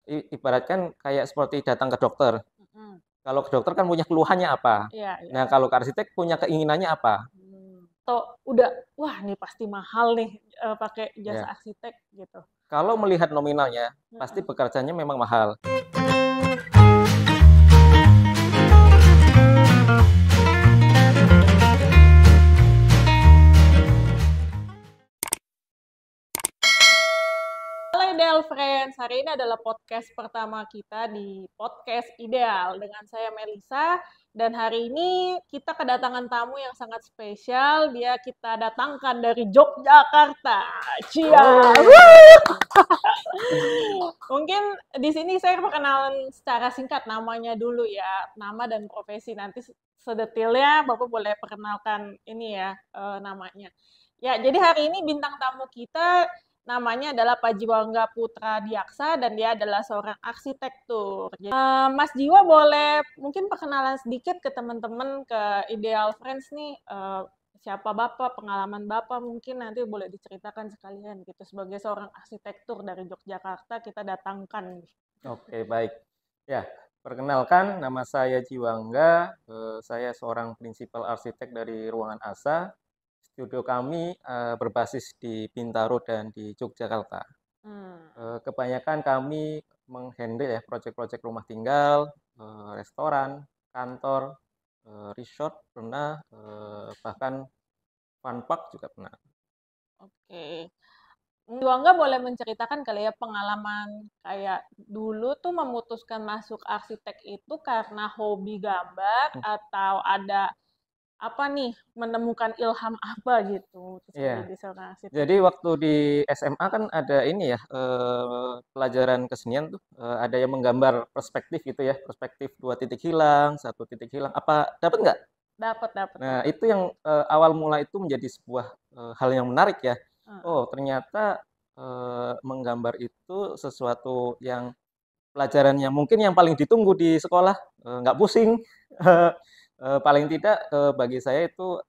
ibaratkan kayak seperti datang ke dokter. Mhm. Kalau ke dokter kan punya keluhannya apa? Iya iya. Nah, kalau ke arsitek punya keinginannya apa? Atau udah, wah ini pasti mahal nih, pakai jasa Ya. arsitek gitu. Kalau melihat nominalnya, pasti Heeh. pekerjaannya memang mahal. Halo Ideal Friends, hari ini adalah podcast pertama kita di Podcast Ideal dengan saya Melisa dan hari ini kita kedatangan tamu yang sangat spesial, dia kita datangkan dari Yogyakarta. Cia. Mungkin di sini saya perkenalan secara singkat namanya dulu ya, nama dan profesi. Nanti sedetailnya Bapak boleh perkenalkan ini ya, namanya. Ya, jadi hari ini bintang tamu kita namanya adalah Pak Jiwangga Putra Diaksa dan dia adalah seorang arsitektur. Jadi, Mas Jiwa boleh mungkin perkenalan sedikit ke teman-teman, ke Ideal Friends nih, siapa Bapak, pengalaman Bapak mungkin nanti boleh diceritakan sekalian gitu. Sebagai seorang arsitektur dari Yogyakarta kita datangkan. Oke, baik. Ya, perkenalkan nama saya Jiwangga, saya seorang prinsipal arsitek dari Ruangan Asa. Studio kami berbasis di Bintaro dan di Yogyakarta. Kebanyakan kami menghandle ya proyek-proyek rumah tinggal, restoran, kantor, resort pernah, bahkan fun park juga pernah. Oke. Juangga boleh menceritakan kali ya pengalaman kayak dulu tuh memutuskan masuk arsitek itu karena hobi gambar atau ada apa nih menemukan ilham apa gitu terus Iya. menjadi seorang arsitek. Jadi waktu di SMA kan ada ini ya, pelajaran kesenian tuh, ada yang menggambar perspektif gitu ya, perspektif 2 titik hilang, 1 titik hilang. Apa dapat nggak? Dapat dapat Nah, dapat. itu yang awal mula itu menjadi sebuah hal yang menarik ya. Heeh. Oh, ternyata menggambar itu sesuatu yang pelajaran yang mungkin yang paling ditunggu di sekolah, nggak pusing. Paling tidak bagi saya itu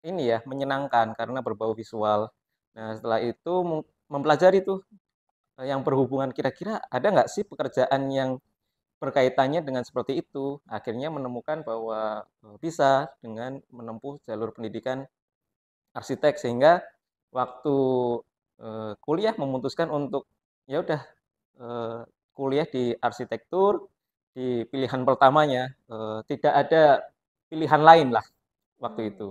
ini ya menyenangkan karena berbau visual. Nah, setelah itu mempelajari tuh yang berhubungan kira-kira ada nggak sih pekerjaan yang berkaitannya dengan seperti itu. Akhirnya menemukan bahwa bisa dengan menempuh jalur pendidikan arsitek sehingga waktu kuliah memutuskan untuk ya udah kuliah di arsitektur di pilihan pertamanya, tidak ada pilihan lain lah waktu Hmm. itu.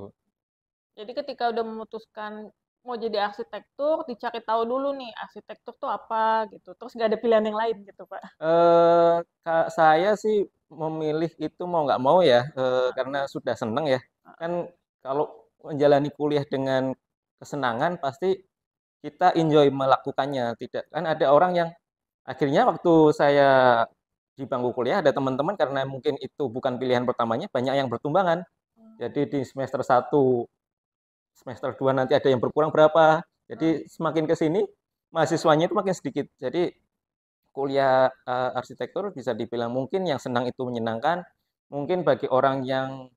Jadi ketika udah memutuskan mau jadi arsitektur, dicari tahu dulu nih arsitektur tuh apa gitu. Terus nggak ada pilihan yang lain gitu, Pak. Saya sih memilih itu mau nggak mau ya, karena Heeh. sudah seneng ya. Kan Heeh. kalau menjalani kuliah dengan kesenangan pasti kita enjoy melakukannya. Tidak kan ada orang yang akhirnya waktu saya di bangku kuliah ada teman-teman karena mungkin itu bukan pilihan pertamanya, banyak yang bertumbangan. Jadi di semester 1, semester 2 nanti ada yang berkurang berapa. Heeh. Jadi semakin ke sini mahasiswanya itu makin sedikit. Jadi kuliah arsitektur bisa dibilang mungkin yang senang itu menyenangkan, mungkin bagi orang yang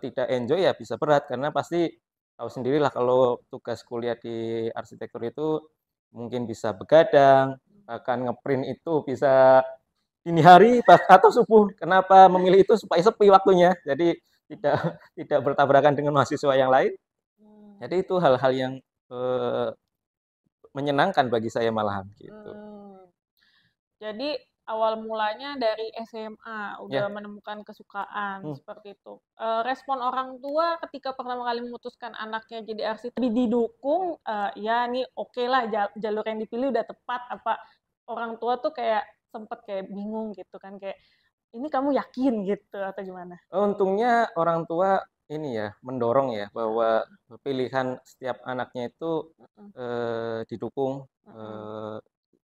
tidak enjoy ya bisa berat karena pasti tahu sendirilah kalau tugas kuliah di arsitektur itu mungkin bisa begadang, bahkan ngeprint itu bisa dini hari atau subuh. Kenapa memilih itu supaya sepi waktunya. Jadi tidak tidak bertabrakan dengan mahasiswa yang lain. Hmm. Jadi itu hal-hal yang eh, menyenangkan bagi saya malahan gitu. Hmm. Jadi awal mulanya dari SMA udah Ya. menemukan kesukaan Hmm. seperti itu. Respon orang tua ketika pertama kali memutuskan anaknya jadi arsitek didukung, ya nih oke lah jalur yang dipilih udah tepat apa orang tua tuh kayak sempet kayak bingung gitu kan kayak ini kamu yakin gitu atau gimana? Untungnya orang tua ini ya mendorong ya bahwa pilihan setiap anaknya itu Mm-mm. didukung Mm-mm. eh,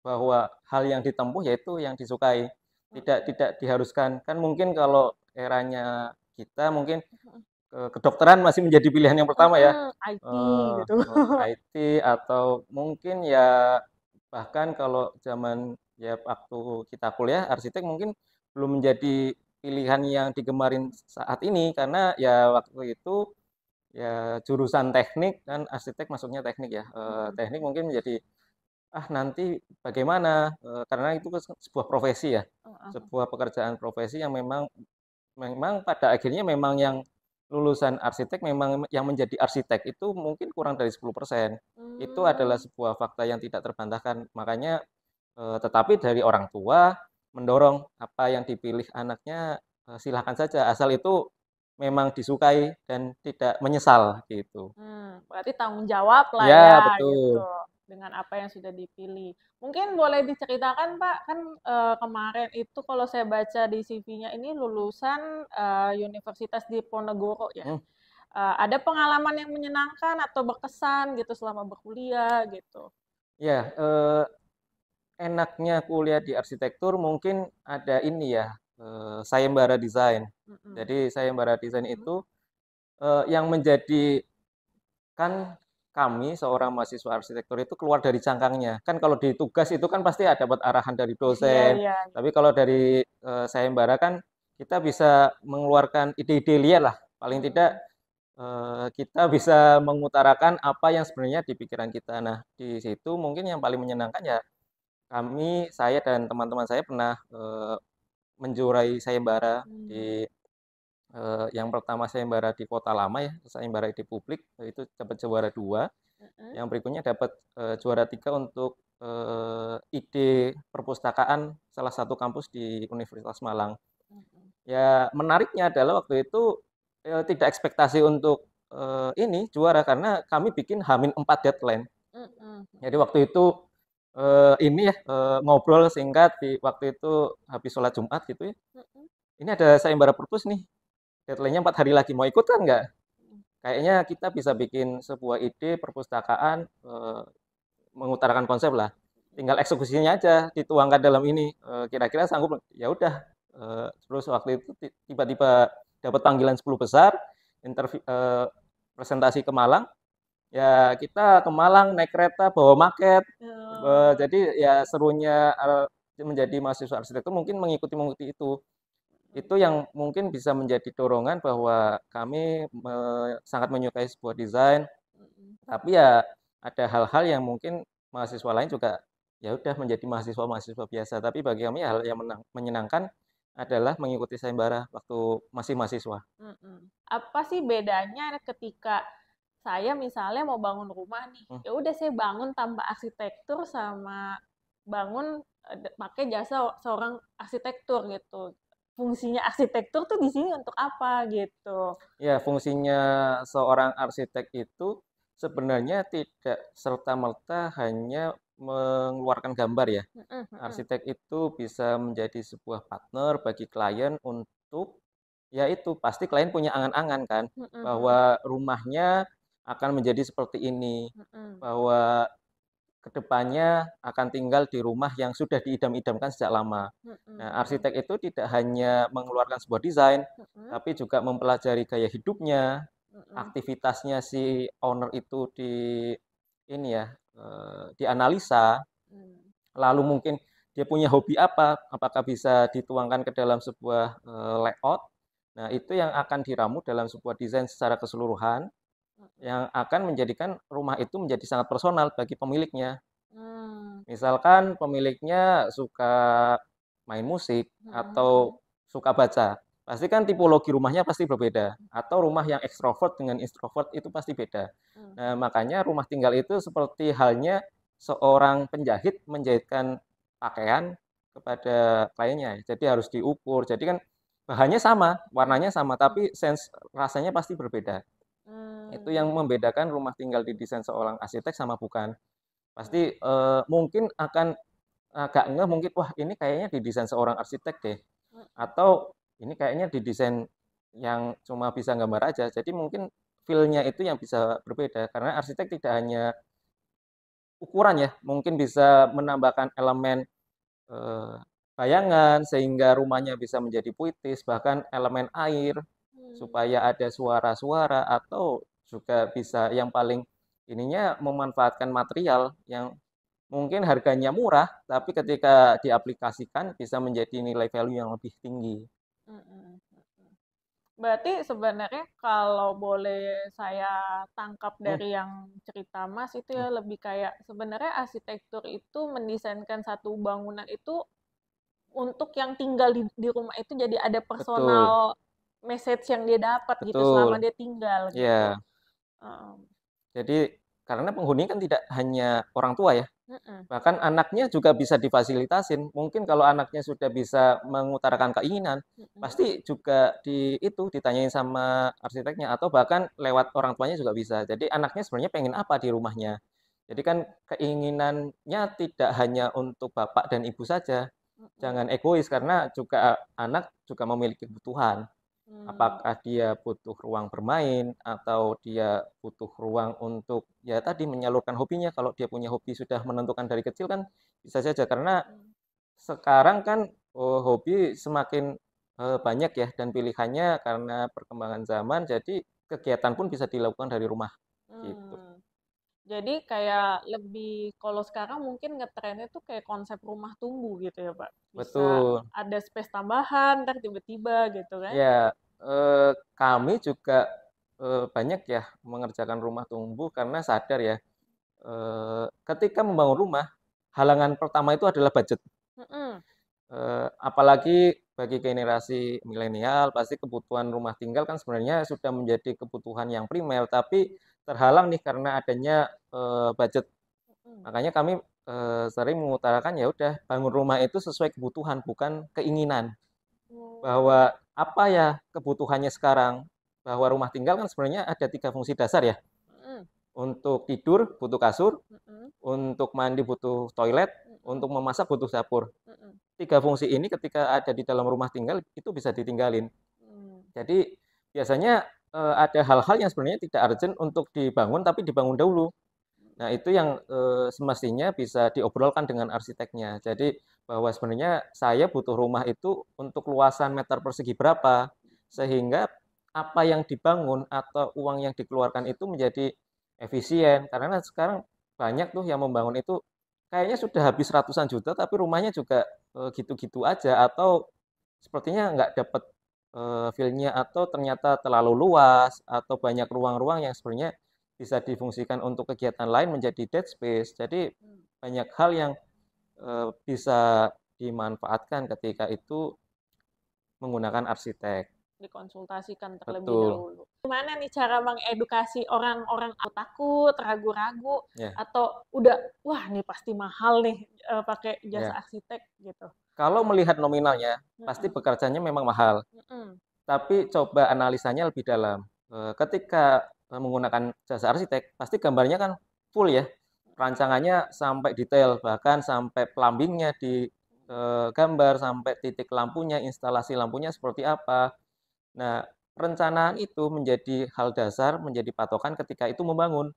bahwa hal yang ditempuh yaitu yang disukai, tidak Mm-mm. tidak diharuskan. Kan mungkin kalau eranya kita mungkin Mm-mm. kedokteran masih menjadi pilihan yang pertama ya. Mm-mm. IT gitu. IT atau mungkin ya bahkan kalau zaman ya waktu kita kuliah arsitek mungkin belum menjadi pilihan yang digemarin saat ini karena ya waktu itu ya jurusan teknik kan arsitek masuknya teknik ya. Mm-mm. Teknik mungkin menjadi nanti bagaimana, karena itu kan sebuah profesi ya, Heeh. sebuah pekerjaan profesi yang memang memang pada akhirnya memang yang lulusan arsitek memang yang menjadi arsitek itu mungkin kurang dari 10%. Itu adalah Mmm, sebuah fakta yang tidak terbantahkan. Makanya, tetapi dari orang tua mendorong apa yang dipilih anaknya, silakan saja asal itu memang disukai dan tidak menyesal gitu. berarti tanggung jawab lah Ya ya gitu, betul. dengan apa yang sudah dipilih. Mungkin boleh diceritakan Pak, kan, kemarin itu kalau saya baca di CV-nya ini lulusan, Universitas Diponegoro ya. Mmm, Ada pengalaman yang menyenangkan atau berkesan gitu selama berkuliah gitu? ya, enaknya kuliah di arsitektur mungkin ada ini ya, sayembara desain. Mhm. Jadi sayembara desain Mhm. itu, yang menjadi kan kami seorang mahasiswa arsitektur itu keluar dari cangkangnya. Kan kalau di tugas itu kan pasti ada dapat arahan dari Iya dosen, iya iya. tapi kalau dari, sayembara kan kita bisa mengeluarkan ide-ide liar lah, paling tidak, Mhm. kita bisa mengutarakan apa yang sebenarnya di pikiran kita. Nah, di situ mungkin yang paling menyenangkan ya saya dan teman-teman saya pernah, menjuarai sayembara Mmm. di, yang pertama sayembara di Kota Lama ya, sayembara di publik, itu dapat juara 2. Mhm. Yang berikutnya dapat, juara 3 untuk, ide perpustakaan salah satu kampus di Universitas Malang. Mhm. Ya menariknya adalah waktu itu, tidak ekspektasi untuk, ini juara karena kami bikin H-4 deadline. Mhm. Jadi waktu itu, ini ya, ngobrol singkat di waktu itu habis sholat Jumat gitu ya, Mhm. "Ini ada sayembara perpus nih, deadline-nya 4 hari lagi, mau ikut kan nggak? Mhm. Kayaknya kita bisa bikin sebuah ide perpustakaan, mengutarakan konsep lah, tinggal eksekusinya aja dituangkan dalam ini, kira-kira sanggup?" Ya udah, terus waktu itu tiba-tiba dapat panggilan 10 besar, presentasi ke Malang, ya kita ke Malang naik kereta bawa maket, Oh. jadi ya serunya, menjadi mahasiswa arsitektur mungkin mengikuti itu. Mhm. Itu yang mungkin bisa menjadi dorongan bahwa kami sangat menyukai sebuah desain, Mhm. tapi ya ada hal-hal yang mungkin mahasiswa lain juga ya udah menjadi mahasiswa-mahasiswa biasa, tapi bagi kami hal yang menyenangkan adalah mengikuti sayembara waktu masih mahasiswa. Mhm. Apa sih bedanya ketika saya misalnya mau bangun rumah nih, Mmm, ya udah saya bangun tanpa arsitektur sama bangun, pakai jasa seorang arsitektur gitu. Fungsinya arsitektur tuh di sini untuk apa gitu? ya fungsinya seorang arsitek itu sebenarnya tidak serta-merta hanya mengeluarkan gambar ya. Mhm. Mhm. Arsitek itu bisa menjadi sebuah partner bagi klien untuk ya itu, pasti klien punya angan-angan kan, Mhm. Mhm. bahwa rumahnya akan menjadi seperti ini, Mhm. bahwa kedepannya akan tinggal di rumah yang sudah diidam-idamkan sejak lama. Mhm. Nah, Mhm. arsitek itu tidak hanya mengeluarkan sebuah desain, Mhm. tapi juga mempelajari gaya hidupnya, Mhm. aktivitasnya si owner itu ini ya, dianalisa, Mmm. lalu mungkin dia punya hobi apa, apakah bisa dituangkan ke dalam sebuah, layout. Nah, itu yang akan diramu dalam sebuah desain secara keseluruhan, Mhm. yang akan menjadikan rumah itu menjadi sangat personal bagi pemiliknya. Mmm. Misalkan pemiliknya suka main musik Mhm. Mhm. atau suka baca, pasti kan tipologi rumahnya pasti berbeda, atau rumah yang ekstrovert dengan introvert itu pasti beda. Mmm. Nah, makanya rumah tinggal itu seperti halnya seorang penjahit menjahitkan pakaian kepada kliennya. Jadi harus diukur. Jadi kan bahannya sama, warnanya sama, Mhm. tapi rasanya pasti berbeda. Itu yang Mmm. membedakan rumah tinggal didesain seorang arsitek sama bukan. Mhm. Pasti, mungkin akan agak ngeh mungkin, "Wah ini kayaknya didesain seorang arsitek deh," Mhm. atau, "Ini kayaknya didesain yang cuma bisa gambar aja." Jadi mungkin feel-nya itu yang bisa berbeda, karena arsitek tidak hanya ukuran ya, mungkin bisa menambahkan elemen, eee, bayangan sehingga rumahnya bisa menjadi puitis, bahkan elemen air, Mmm. supaya ada suara-suara atau juga bisa yang paling ininya memanfaatkan material yang mungkin harganya murah, tapi ketika diaplikasikan bisa menjadi nilai value yang lebih tinggi. Mhm. Mhm. Berarti sebenarnya kalau boleh saya tangkap Hmm, dari yang cerita Mas itu hmm, ya lebih kayak sebenarnya arsitektur itu mendesainkan satu bangunan itu untuk yang tinggal di rumah itu jadi ada betul, personal message yang dia dapat gitu selama betul. dia tinggal gitu. Ya, Heeh. jadi karena penghuni kan tidak hanya orang tua ya, Mm-mm. bahkan anaknya juga bisa difasilitasin. Mungkin kalau anaknya sudah bisa mengutarakan keinginan, Mm-mm. pasti juga ditanyain sama arsiteknya atau bahkan lewat orang tuanya juga bisa. Jadi anaknya sebenarnya pengen apa di rumahnya. Jadi kan keinginannya tidak hanya untuk bapak dan ibu saja. Mm-mm. Jangan egois karena juga anak juga memiliki kebutuhan. Hmm. Apakah dia butuh ruang bermain atau dia butuh ruang untuk ya tadi menyalurkan hobinya. Kalau dia punya hobi sudah menentukan dari kecil kan bisa saja karena Mm-mm. sekarang kan hobi semakin banyak ya dan pilihannya karena perkembangan zaman jadi kegiatan pun bisa dilakukan dari rumah gitu. Hmm. Jadi kayak lebih kalau sekarang mungkin ngetrennya tuh kayak konsep rumah tumbuh gitu ya Pak. Bisa Betul. ada space tambahan, ntar tiba-tiba gitu kan. Ya, kami juga banyak ya mengerjakan rumah tumbuh karena sadar ya ketika membangun rumah, halangan pertama itu adalah budget. Mm-mm. Apalagi bagi generasi milenial, pasti kebutuhan rumah tinggal kan sebenarnya sudah menjadi kebutuhan yang primer, tapi terhalang nih karena adanya budget. Mm-mm. Makanya kami sering mengutarakan ya udah bangun rumah itu sesuai kebutuhan, bukan keinginan. Oh. Bahwa apa ya kebutuhannya sekarang? Bahwa rumah tinggal kan sebenarnya ada 3 fungsi dasar ya. Mm-mm. Untuk tidur butuh kasur, Mm-mm. untuk mandi butuh toilet, Mm-mm. untuk memasak butuh dapur. Mm-mm. 3 fungsi ini ketika ada di dalam rumah tinggal itu bisa ditinggalin. Mm. Jadi biasanya ada hal-hal yang sebenarnya tidak urgent untuk dibangun tapi dibangun dahulu. Nah, itu yang semestinya bisa diobrolkan dengan arsiteknya. Jadi bahwa sebenarnya saya butuh rumah itu untuk luasan meter persegi berapa sehingga apa yang dibangun atau uang yang dikeluarkan itu menjadi efisien. Karena sekarang banyak tuh yang membangun itu kayaknya sudah habis ratusan juta tapi rumahnya juga gitu-gitu aja atau sepertinya nggak dapat feel-nya atau ternyata terlalu luas atau banyak ruang-ruang yang sebenarnya bisa difungsikan untuk kegiatan lain menjadi dead space. Jadi Mm. banyak hal yang bisa dimanfaatkan ketika itu menggunakan arsitek. Dikonsultasikan terlebih Betul. dahulu. Gimana nih cara mengedukasi orang-orang takut, ragu-ragu, Ya, atau udah, wah nih pasti mahal nih pakai jasa ya. arsitek gitu. Kalau melihat nominalnya, pasti Mm-mm. pekerjaannya memang mahal. Mm-mm. Tapi coba analisanya lebih dalam. Ketika menggunakan jasa arsitek, pasti gambarnya kan full ya. Rancangannya sampai detail, bahkan sampai plumbingnya di gambar, sampai titik lampunya, instalasi lampunya seperti apa. Nah, perencanaan itu menjadi hal dasar, menjadi patokan ketika itu membangun.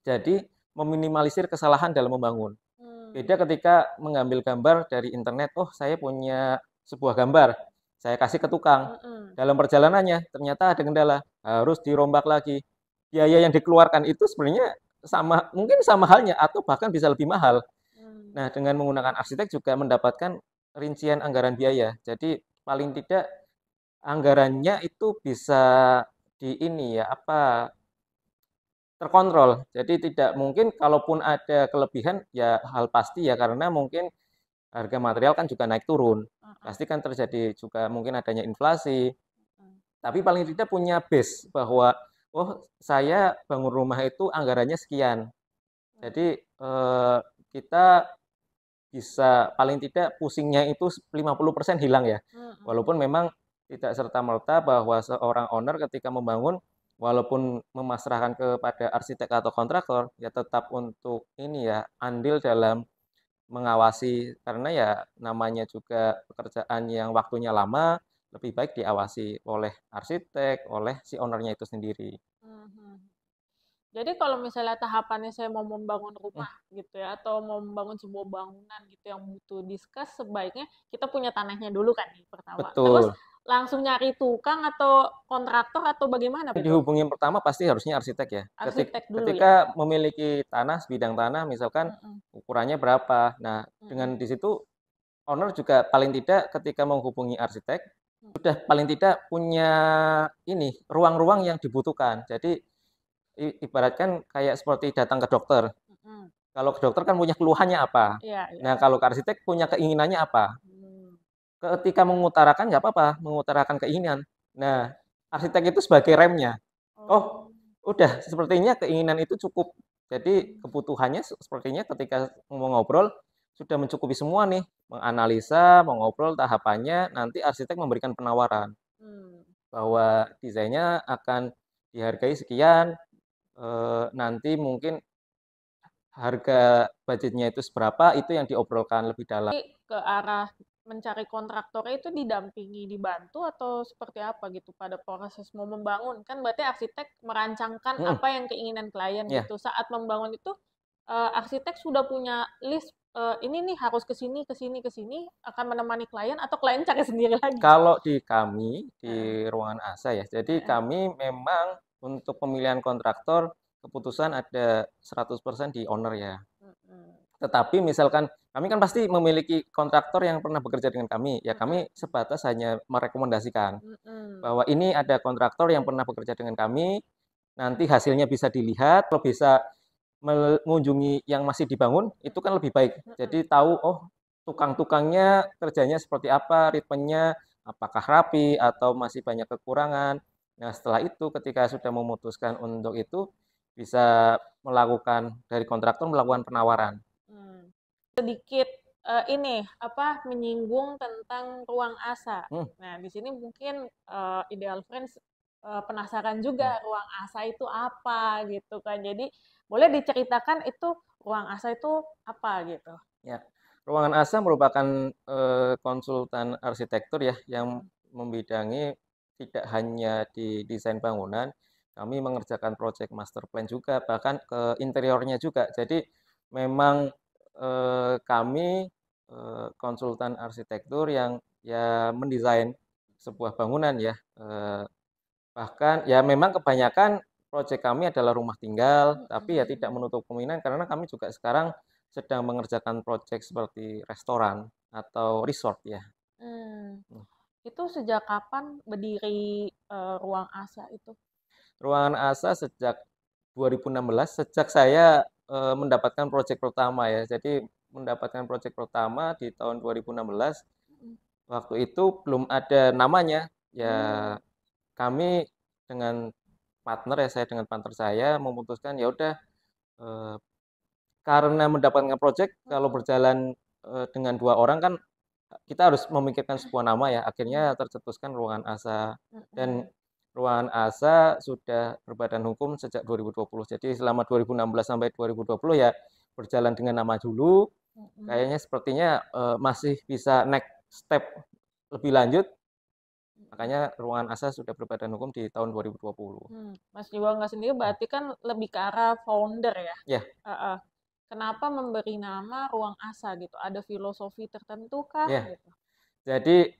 Jadi, meminimalisir kesalahan dalam membangun. Beda Hmm. ketika mengambil gambar dari internet, oh saya punya sebuah gambar, saya kasih ke tukang. Mm-mm. Dalam perjalanannya ternyata ada kendala, harus dirombak lagi. Biaya yang dikeluarkan itu sebenarnya sama, mungkin sama halnya atau bahkan bisa lebih mahal. Hmm. Nah, dengan menggunakan arsitek juga mendapatkan rincian anggaran biaya. Jadi paling tidak anggarannya itu bisa di ini ya apa terkontrol. Jadi tidak mungkin kalaupun ada kelebihan ya hal pasti ya karena mungkin harga material kan juga naik turun. Uh-uh. Pasti kan terjadi juga mungkin adanya inflasi. Uh-uh. Tapi paling tidak punya base bahwa oh saya bangun rumah itu anggarannya sekian. Jadi kita bisa paling tidak pusingnya itu 50% hilang ya. Mm-mm. Walaupun memang tidak serta-merta bahwa seorang owner ketika membangun walaupun memasrahkan kepada arsitek atau kontraktor ya tetap untuk ini ya andil dalam mengawasi karena ya namanya juga pekerjaan yang waktunya lama lebih baik diawasi oleh arsitek, oleh si ownernya itu sendiri. Mhm. Jadi kalau misalnya tahapannya saya mau membangun Hmm, rumah gitu ya, atau mau membangun sebuah bangunan gitu yang butuh diskus, sebaiknya kita punya tanahnya dulu kan nih pertama. Terus betul. langsung nyari tukang atau kontraktor atau bagaimana itu? Dihubungin pertama pasti harusnya arsitek ya. Arsitek dulu ya. Ketika memiliki tanah, sebidang tanah, misalkan Mm-mm. ukurannya berapa. Nah, dengan Mm-mm. di situ owner juga paling tidak ketika menghubungi arsitek, sudah paling tidak punya ini, ruang-ruang yang dibutuhkan. Jadi ibaratkan kayak seperti datang ke dokter. Mhm. Kalau ke dokter kan punya keluhannya apa. Iya iya. Nah, kalau ke arsitek punya keinginannya apa. Mmm. Ketika mengutarakan nggak apa-apa, mengutarakan keinginan. Nah, arsitek itu sebagai remnya. Oh. Oh, udah sepertinya keinginan itu cukup. Jadi Mmm. kebutuhannya sepertinya ketika mau ngobrol sudah mencukupi semua nih, menganalisa, mengobrol tahapannya, nanti arsitek memberikan penawaran Mmm. bahwa desainnya akan dihargai sekian, nanti mungkin harga budgetnya itu seberapa, itu yang diobrolkan lebih dalam. Jadi ke arah mencari kontraktornya itu didampingi, dibantu atau seperti apa gitu pada proses mau membangun? Kan berarti arsitek merancangkan Mhm, apa yang keinginan klien iya. gitu. Saat membangun itu, arsitek sudah punya list, ini nih harus ke sini ke sini ke sini, akan menemani klien atau klien cari sendiri lagi? Kalau di kami, Heeh di ruangan ASA ya, jadi heeh. kami memang untuk pemilihan kontraktor, keputusan ada 100% di owner ya. Mhm. Tetapi misalkan kami kan pasti memiliki kontraktor yang pernah bekerja dengan kami, ya Mhm kami sebatas hanya merekomendasikan mhm. bahwa ini ada kontraktor yang pernah bekerja dengan kami, nanti hasilnya bisa dilihat, kalau bisa mengunjungi yang masih dibangun, itu kan lebih baik. Mhm Jadi tahu, oh tukang-tukangnya kerjanya seperti apa, ritmenya, apakah rapi atau masih banyak kekurangan. Nah setelah itu ketika sudah memutuskan untuk itu, bisa melakukan dari kontraktor melakukan penawaran. mhm. Sedikit, ini, apa, menyinggung tentang ruang asa. Hmm, Nah, di sini mungkin, Ideal Friends, penasaran hmm, juga ruang asa itu apa, gitu kan. Jadi, boleh diceritakan itu ruang asa itu apa, gitu? ya. Ruangan ASA merupakan konsultan arsitektur ya yang Mhm membidangi tidak hanya di desain bangunan, kami mengerjakan proyek master plan juga, bahkan ke interiornya juga. Jadi memang kami konsultan arsitektur yang ya mendesain sebuah bangunan ya. Bahkan ya memang kebanyakan proyek kami adalah rumah tinggal, tapi ya tidak mhm. menutup kemungkinan karena kami juga sekarang sedang mengerjakan proyek seperti restoran atau resort ya. Mmm, Mmm, itu sejak kapan berdiri, ruang asa itu? ruangan ASA sejak 2016, sejak saya mendapatkan proyek pertama ya. Jadi mendapatkan proyek pertama di tahun 2016, Mhm. waktu itu belum ada namanya. Ya Mmm, kami dengan partner ya, saya dengan partner saya memutuskan ya udah, eee karena mendapatkan project kalau mhm berjalan, dengan 2 orang kan, kita harus memikirkan sebuah nama ya, mhm akhirnya tercetuskan Ruangan Asa. Dan mhm. Ruangan Asa sudah berbadan hukum sejak 2020. Jadi selama 2016 sampai 2020 ya berjalan dengan nama dulu, Mhm kayaknya sepertinya, masih bisa next step lebih lanjut, mhm. makanya Ruangan Asa sudah berbadan hukum di tahun 2020. Mas Juwangga sendiri Mmm, berarti kan lebih ke arah founder ya? iya Heeh. Kenapa memberi nama Ruang Asa gitu? Ada filosofi tertentu kah iya. gitu? Jadi,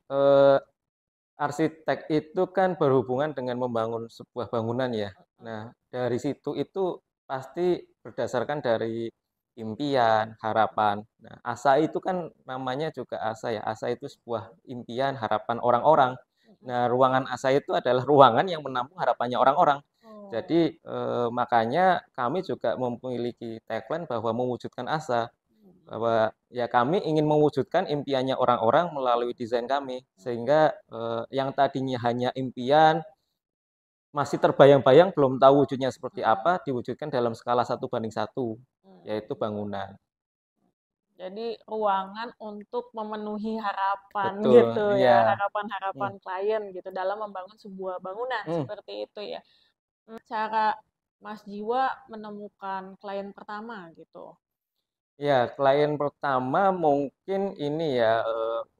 arsitek itu kan berhubungan dengan membangun sebuah bangunan ya. Mhm Nah, dari situ itu pasti berdasarkan dari impian, harapan. Nah, asa itu kan namanya juga asa ya. Asa itu sebuah impian, harapan orang-orang. mhm. Nah, ruangan asa itu adalah ruangan yang menampung harapannya orang-orang. Oh. Jadi, makanya kami juga memiliki tagline bahwa mewujudkan asa. Mhm Bahwa ya kami ingin mewujudkan impiannya orang-orang melalui desain kami, mhm sehingga, yang tadinya hanya impian, masih terbayang-bayang belum tahu wujudnya seperti apa, mhm diwujudkan dalam skala 1:1, yaitu mhm. bangunan. Jadi ruangan untuk memenuhi harapan Betul, gitu iya, ya, harapan-harapan mhm klien gitu dalam membangun sebuah bangunan mhm. seperti itu ya. Cara Mas Jiwa menemukan klien pertama gitu? Iya, klien pertama mungkin ini ya,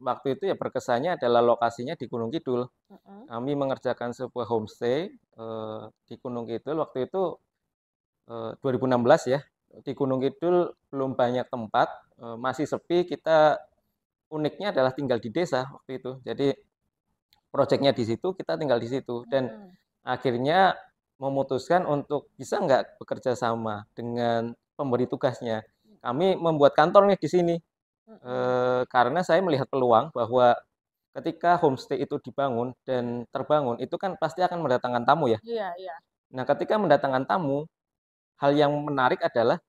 waktu itu ya berkesannya adalah lokasinya di Gunung Kidul. Mhm Kami mengerjakan sebuah homestay, di Gunung Kidul waktu itu 2016 ya, di Gunung Kidul belum banyak tempat, masih sepi, kita uniknya adalah tinggal di desa waktu itu. Jadi projeknya di situ, kita tinggal di situ dan mhm akhirnya memutuskan untuk bisa nggak bekerja sama dengan pemberi tugasnya. Kami membuat kantor nih di sini, mhm karena saya melihat peluang bahwa ketika homestay itu dibangun dan terbangun, itu kan pasti akan mendatangkan tamu ya. Iya, iya. Nah, ketika mendatangkan tamu, hal yang menarik adalah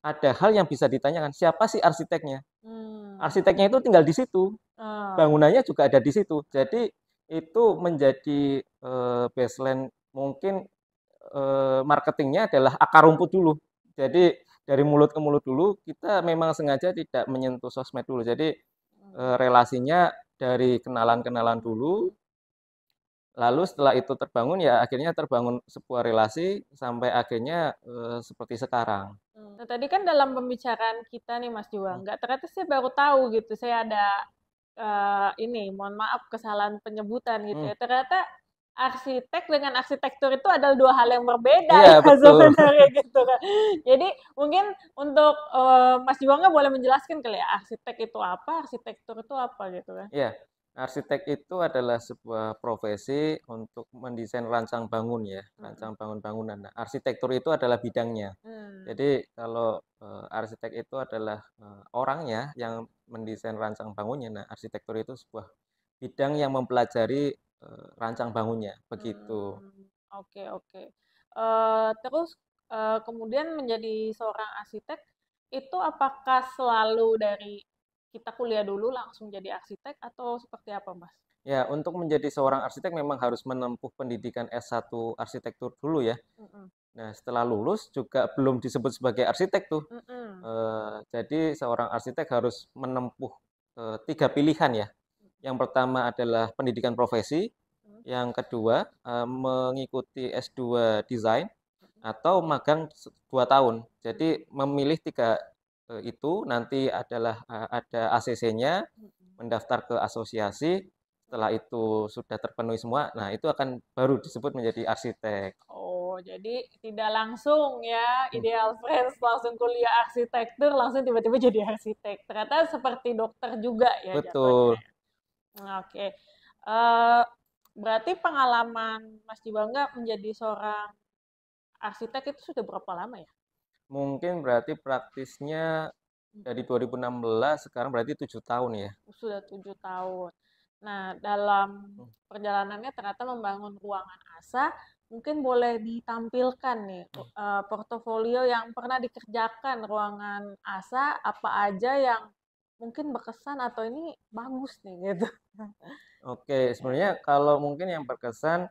ada hal yang bisa ditanyakan, siapa sih arsiteknya? Hmm. Arsiteknya itu tinggal di situ, Oh, bangunannya juga ada di situ. Jadi itu menjadi baseline mungkin marketingnya adalah akar rumput dulu. Jadi dari mulut ke mulut dulu kita memang sengaja tidak menyentuh sosmed dulu. Jadi hmm. relasinya dari kenalan-kenalan dulu, lalu setelah itu terbangun ya akhirnya terbangun sebuah relasi sampai akhirnya seperti sekarang. Nah, tadi kan dalam pembicaraan kita nih Mas Juwangga, ternyata saya baru tahu gitu, saya ada ini, mohon maaf kesalahan penyebutan gitu Hmm, ya. Ternyata arsitek dengan arsitektur itu adalah dua hal yang berbeda iya ya betul. sebenarnya gitu kan. Jadi mungkin untuk Mas Juwangga boleh menjelaskan kali ya, arsitek itu apa, arsitektur itu apa gitu kan. Ya, arsitek itu adalah sebuah profesi untuk mendesain rancang bangun ya, Mm-mm. rancang bangun bangunan. Nah, arsitektur itu adalah bidangnya. Hmm. Jadi kalau arsitek itu adalah orangnya yang mendesain rancang bangunnya. Nah, arsitektur itu sebuah bidang yang mempelajari rancang bangunnya, begitu. Oke, oke. Terus kemudian menjadi seorang arsitek itu apakah selalu dari kita kuliah dulu langsung jadi arsitek atau seperti apa, Mas? Ya, untuk menjadi seorang arsitek memang harus menempuh pendidikan S1 arsitektur dulu ya. Mm-mm. Nah, setelah lulus juga belum disebut sebagai arsitek tuh. Mm-mm. Jadi seorang arsitek harus menempuh 3 pilihan ya. Yang pertama adalah pendidikan profesi, Mm-mm. yang kedua mengikuti S2 desain atau magang 2 tahun. Jadi memilih tiga itu nanti adalah ada ACC-nya, Mm-mm. mendaftar ke asosiasi. Setelah itu sudah terpenuhi semua, nah itu akan baru disebut menjadi arsitek. Oh, jadi tidak langsung ya, Hmm, ideal friends langsung kuliah arsitektur, langsung tiba-tiba jadi arsitek. Ternyata seperti dokter juga ya jatuhnya. betul. Oke. Eh, berarti pengalaman Mas Dibangga menjadi seorang arsitek itu sudah berapa lama ya? Mungkin berarti praktisnya dari 2016 sekarang berarti 7 tahun ya. Sudah 7 tahun. Nah, dalam perjalanannya ternyata membangun ruangan ASA, mungkin boleh ditampilkan nih portofolio yang pernah dikerjakan ruangan ASA, apa aja yang mungkin berkesan atau ini bagus nih gitu. Oke, sebenarnya kalau mungkin yang berkesan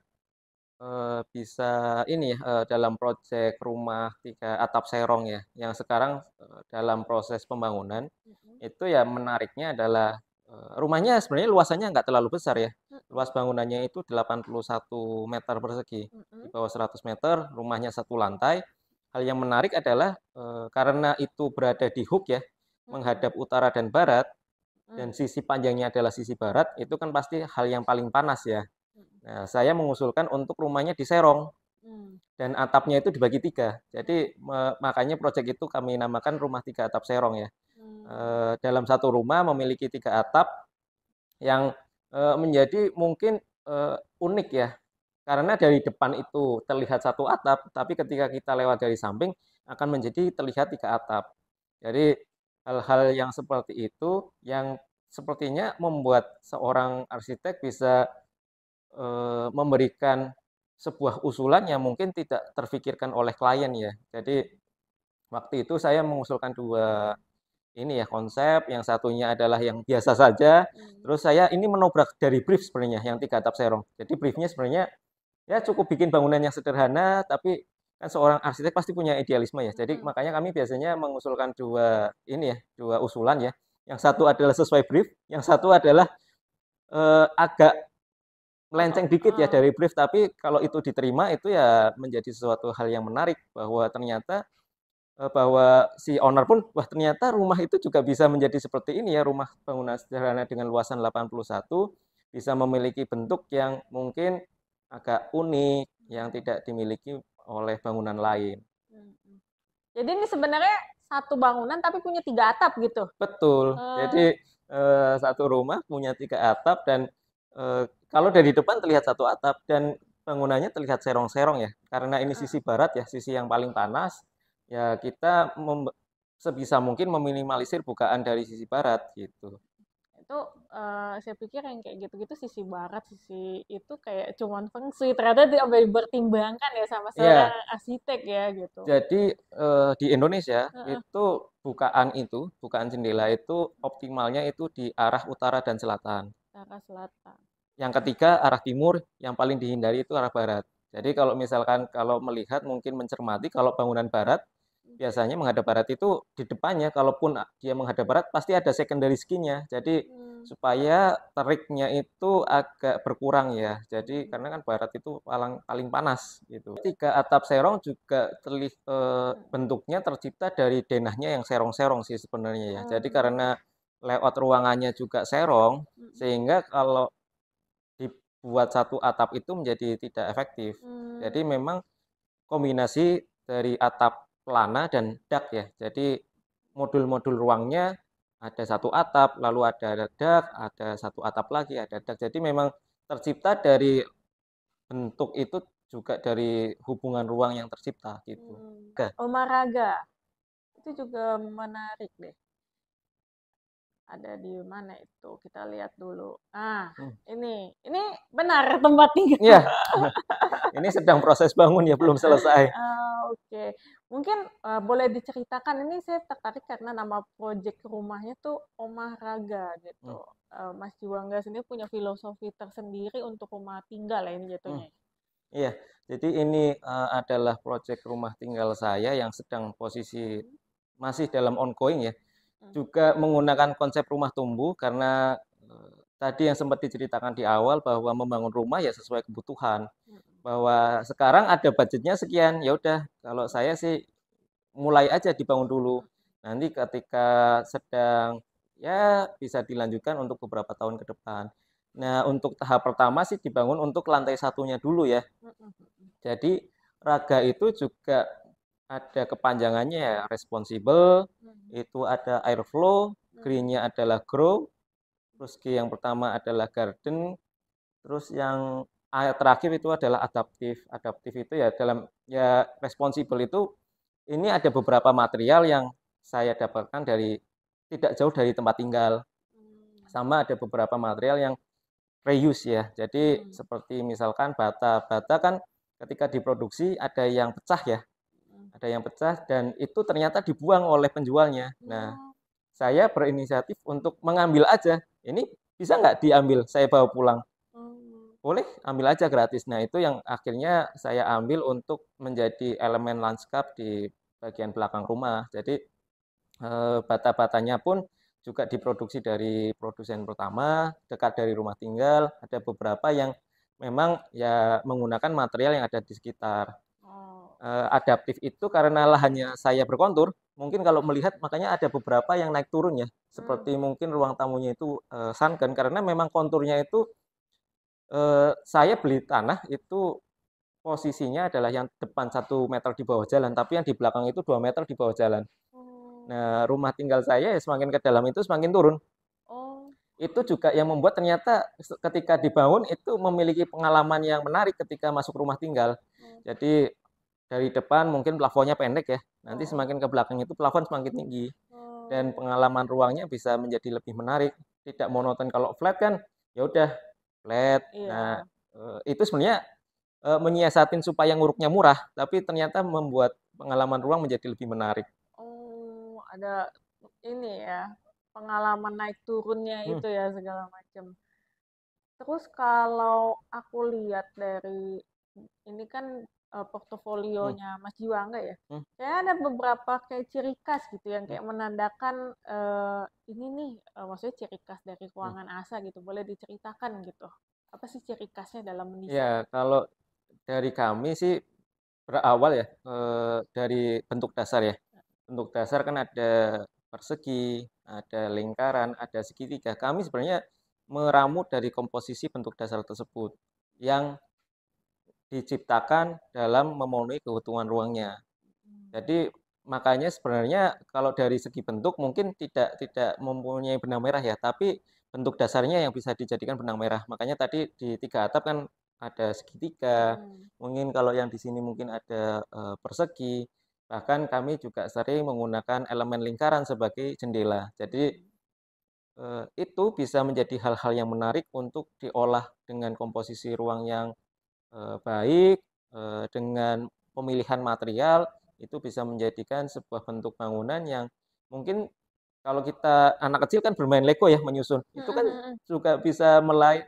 bisa ini ya dalam proyek rumah 3 atap serong ya, yang sekarang dalam proses pembangunan. Mm-mm. Itu ya menariknya adalah rumahnya sebenarnya luasannya nggak terlalu besar ya. Luas bangunannya itu 81 meter persegi. Di Mm-mm. bawah 100 meter, rumahnya satu lantai. Hal yang menarik adalah karena itu berada di hook ya, Mm-mm. menghadap utara dan barat, dan Mm-mm. sisi panjangnya adalah sisi barat, itu kan pasti hal yang paling panas ya. Nah, saya mengusulkan untuk rumahnya diserong Mm-mm. dan atapnya itu dibagi tiga. Jadi makanya proyek itu kami namakan rumah 3 atap serong ya. Mm-mm. Dalam satu rumah memiliki 3 atap yang menjadi mungkin unik ya. Karena dari depan itu terlihat satu atap, tapi ketika kita lewat dari samping akan menjadi terlihat 3 atap. Jadi hal-hal yang seperti itu yang sepertinya membuat seorang arsitek bisa memberikan sebuah usulan yang mungkin tidak terfikirkan oleh klien ya. Jadi waktu itu saya mengusulkan dua ini ya konsep, yang satunya adalah yang biasa saja. Mm-mm. Terus saya ini menobrak dari brief sebenarnya yang 3 atap serong. Jadi briefnya sebenarnya ya cukup bikin bangunan yang sederhana, tapi kan seorang arsitek pasti punya idealisme ya. Jadi Mm-mm. makanya kami biasanya mengusulkan dua ini ya, dua usulan ya. Yang satu adalah sesuai brief, yang satu adalah agak Apa? melenceng dikit ya dari brief, tapi kalau itu diterima itu ya menjadi sesuatu hal yang menarik bahwa ternyata bahwa si owner pun wah ternyata rumah itu juga bisa menjadi seperti ini ya, rumah bangunan sederhana dengan luasan 81 bisa memiliki bentuk yang mungkin agak unik yang tidak dimiliki oleh bangunan lain. Mm-mm. Jadi ini sebenarnya satu bangunan tapi punya 3 atap gitu. Betul. Eh, Jadi satu rumah punya 3 atap dan kalau dari depan terlihat satu atap dan bangunannya terlihat serong-serong ya. Karena ini sisi barat ya, sisi yang paling panas. Ya kita sebisa mungkin meminimalisir bukaan dari sisi barat gitu. Itu saya pikir yang kayak gitu-gitu sisi barat, sisi itu kayak cuman feng shui. Ternyata dipertimbangkan ya sama seorang Iya, arsitek ya gitu. jadi di Indonesia Heeh, bukaan jendela itu optimalnya itu di arah utara dan selatan. arah selatan. Yang ketiga arah timur, yang paling dihindari itu arah barat. Jadi Oh, kalau misalkan kalau melihat mungkin mencermati kalau bangunan barat biasanya menghadap barat itu di depannya kalaupun dia menghadap barat pasti ada secondary skin-nya. Jadi hmm, supaya teriknya itu agak berkurang ya. Jadi hmm, karena kan barat itu paling paling panas gitu. Tiga atap serong juga hmm, bentuknya tercipta dari denahnya yang serong-serong sih sebenarnya ya. Jadi hmm, karena layout ruangannya juga serong hmm, sehingga kalau dibuat satu atap itu menjadi tidak efektif. hmm, Jadi memang kombinasi dari atap pelana dan dak ya. Jadi modul-modul ruangnya ada satu atap, lalu ada dak, ada satu atap lagi, ada dak. Jadi memang tercipta dari bentuk itu juga dari hubungan ruang yang tercipta gitu. hmm. Oke. Olahraga itu juga menarik deh. Ada di mana itu? Kita lihat dulu. Ah, Hmm. ini benar tempat tinggal. Iya, ini sedang proses bangun ya, belum selesai. Oke. Mungkin boleh diceritakan ini saya tertarik karena nama proyek rumahnya tuh Omah Raga Hmm. gitu. Mas Juwangga sendiri punya filosofi tersendiri untuk rumah tinggal ya ini Hmm. jatuhnya. Iya, jadi ini adalah proyek rumah tinggal saya yang sedang posisi Hmm, masih dalam ongoing ya. hmm, Juga menggunakan konsep rumah tumbuh karena tadi yang sempat diceritakan di awal bahwa membangun rumah ya sesuai kebutuhan. hmm, Bahwa sekarang ada budgetnya sekian, ya udah kalau hmm, saya sih mulai aja dibangun dulu. hmm, Nanti ketika sedang ya bisa dilanjutkan untuk beberapa tahun ke depan. Nah, untuk tahap pertama sih dibangun untuk lantai satunya dulu ya. hmm, hmm, hmm, Jadi raga itu juga ada kepanjangannya ya, responsible, hmm, itu ada airflow, hmm, green-nya adalah grow, terus G yang pertama adalah garden, terus yang terakhir itu adalah adaptif. Adaptif itu ya dalam ya responsible itu ini ada beberapa material yang saya dapatkan dari tidak jauh dari tempat tinggal. hmm, Sama ada beberapa material yang reuse ya. Jadi hmm, seperti misalkan bata. Bata kan ketika diproduksi ada yang pecah ya, hmm, ada yang pecah dan itu ternyata dibuang oleh penjualnya. Nah, hmm. saya berinisiatif untuk mengambil aja. Ini bisa nggak diambil? Saya bawa pulang. Hmm. Boleh, ambil aja gratis. Nah, itu yang akhirnya saya ambil untuk menjadi elemen lanskap di bagian belakang rumah. Jadi bata-batanya pun juga diproduksi dari produsen pertama, dekat dari rumah tinggal. Ada beberapa yang memang ya menggunakan material yang ada di sekitar. Oh. Adaptif itu karena lahannya saya berkontur, mungkin kalau melihat makanya ada beberapa yang naik turun ya. Hmm. Seperti mungkin ruang tamunya itu sunken karena memang konturnya itu saya beli tanah itu posisinya adalah yang depan 1 meter di bawah jalan, tapi yang di belakang itu 2 meter di bawah jalan. Oh. Nah, rumah tinggal saya ya semakin ke dalam itu semakin turun. Oh. Itu juga yang membuat ternyata ketika dibangun itu memiliki pengalaman yang menarik ketika masuk rumah tinggal. Oh. Jadi dari depan mungkin plafonnya pendek ya, nanti Oh. semakin ke belakang itu plafon semakin tinggi dan Oh. pengalaman ruangnya bisa menjadi lebih menarik. Tidak monoton kalau flat kan ya udah flat. Nah, Iya. itu sebenarnya menyiasatin supaya nguruknya murah, tapi ternyata membuat pengalaman ruang menjadi lebih menarik. Oh, ada ini ya, pengalaman naik turunnya Hmm, itu ya segala macam. Terus kalau aku lihat dari ini kan hmm, portofolionya Mas Juwangga ya, hmm, kayak ada beberapa kayak ciri khas gitu yang hmm, kayak menandakan ini nih, maksudnya ciri khas dari hmm. ruangan ASA gitu. Boleh diceritakan gitu? Apa sih ciri khasnya dalam mendesain? Ya, kalau dari kami sih berawal ya dari bentuk dasar ya. Bentuk dasar kan ada persegi, ada lingkaran, ada segitiga. Kami sebenarnya meramu dari komposisi bentuk dasar tersebut yang diciptakan dalam memenuhi kebutuhan ruangnya. Hmm. Jadi makanya sebenarnya kalau dari segi bentuk mungkin tidak mempunyai benang merah ya, tapi bentuk dasarnya yang bisa dijadikan benang merah. Makanya tadi di tiga atap kan ada segitiga, Hmm. mungkin kalau yang di sini mungkin ada persegi, bahkan kami juga sering menggunakan elemen lingkaran sebagai jendela. Jadi Hmm. itu bisa menjadi hal-hal yang menarik untuk diolah dengan komposisi ruang yang baik, dengan pemilihan material, itu bisa menjadikan sebuah bentuk bangunan yang mungkin kalau kita anak kecil kan bermain Lego ya, menyusun, itu Mhm kan mhm. juga bisa mulai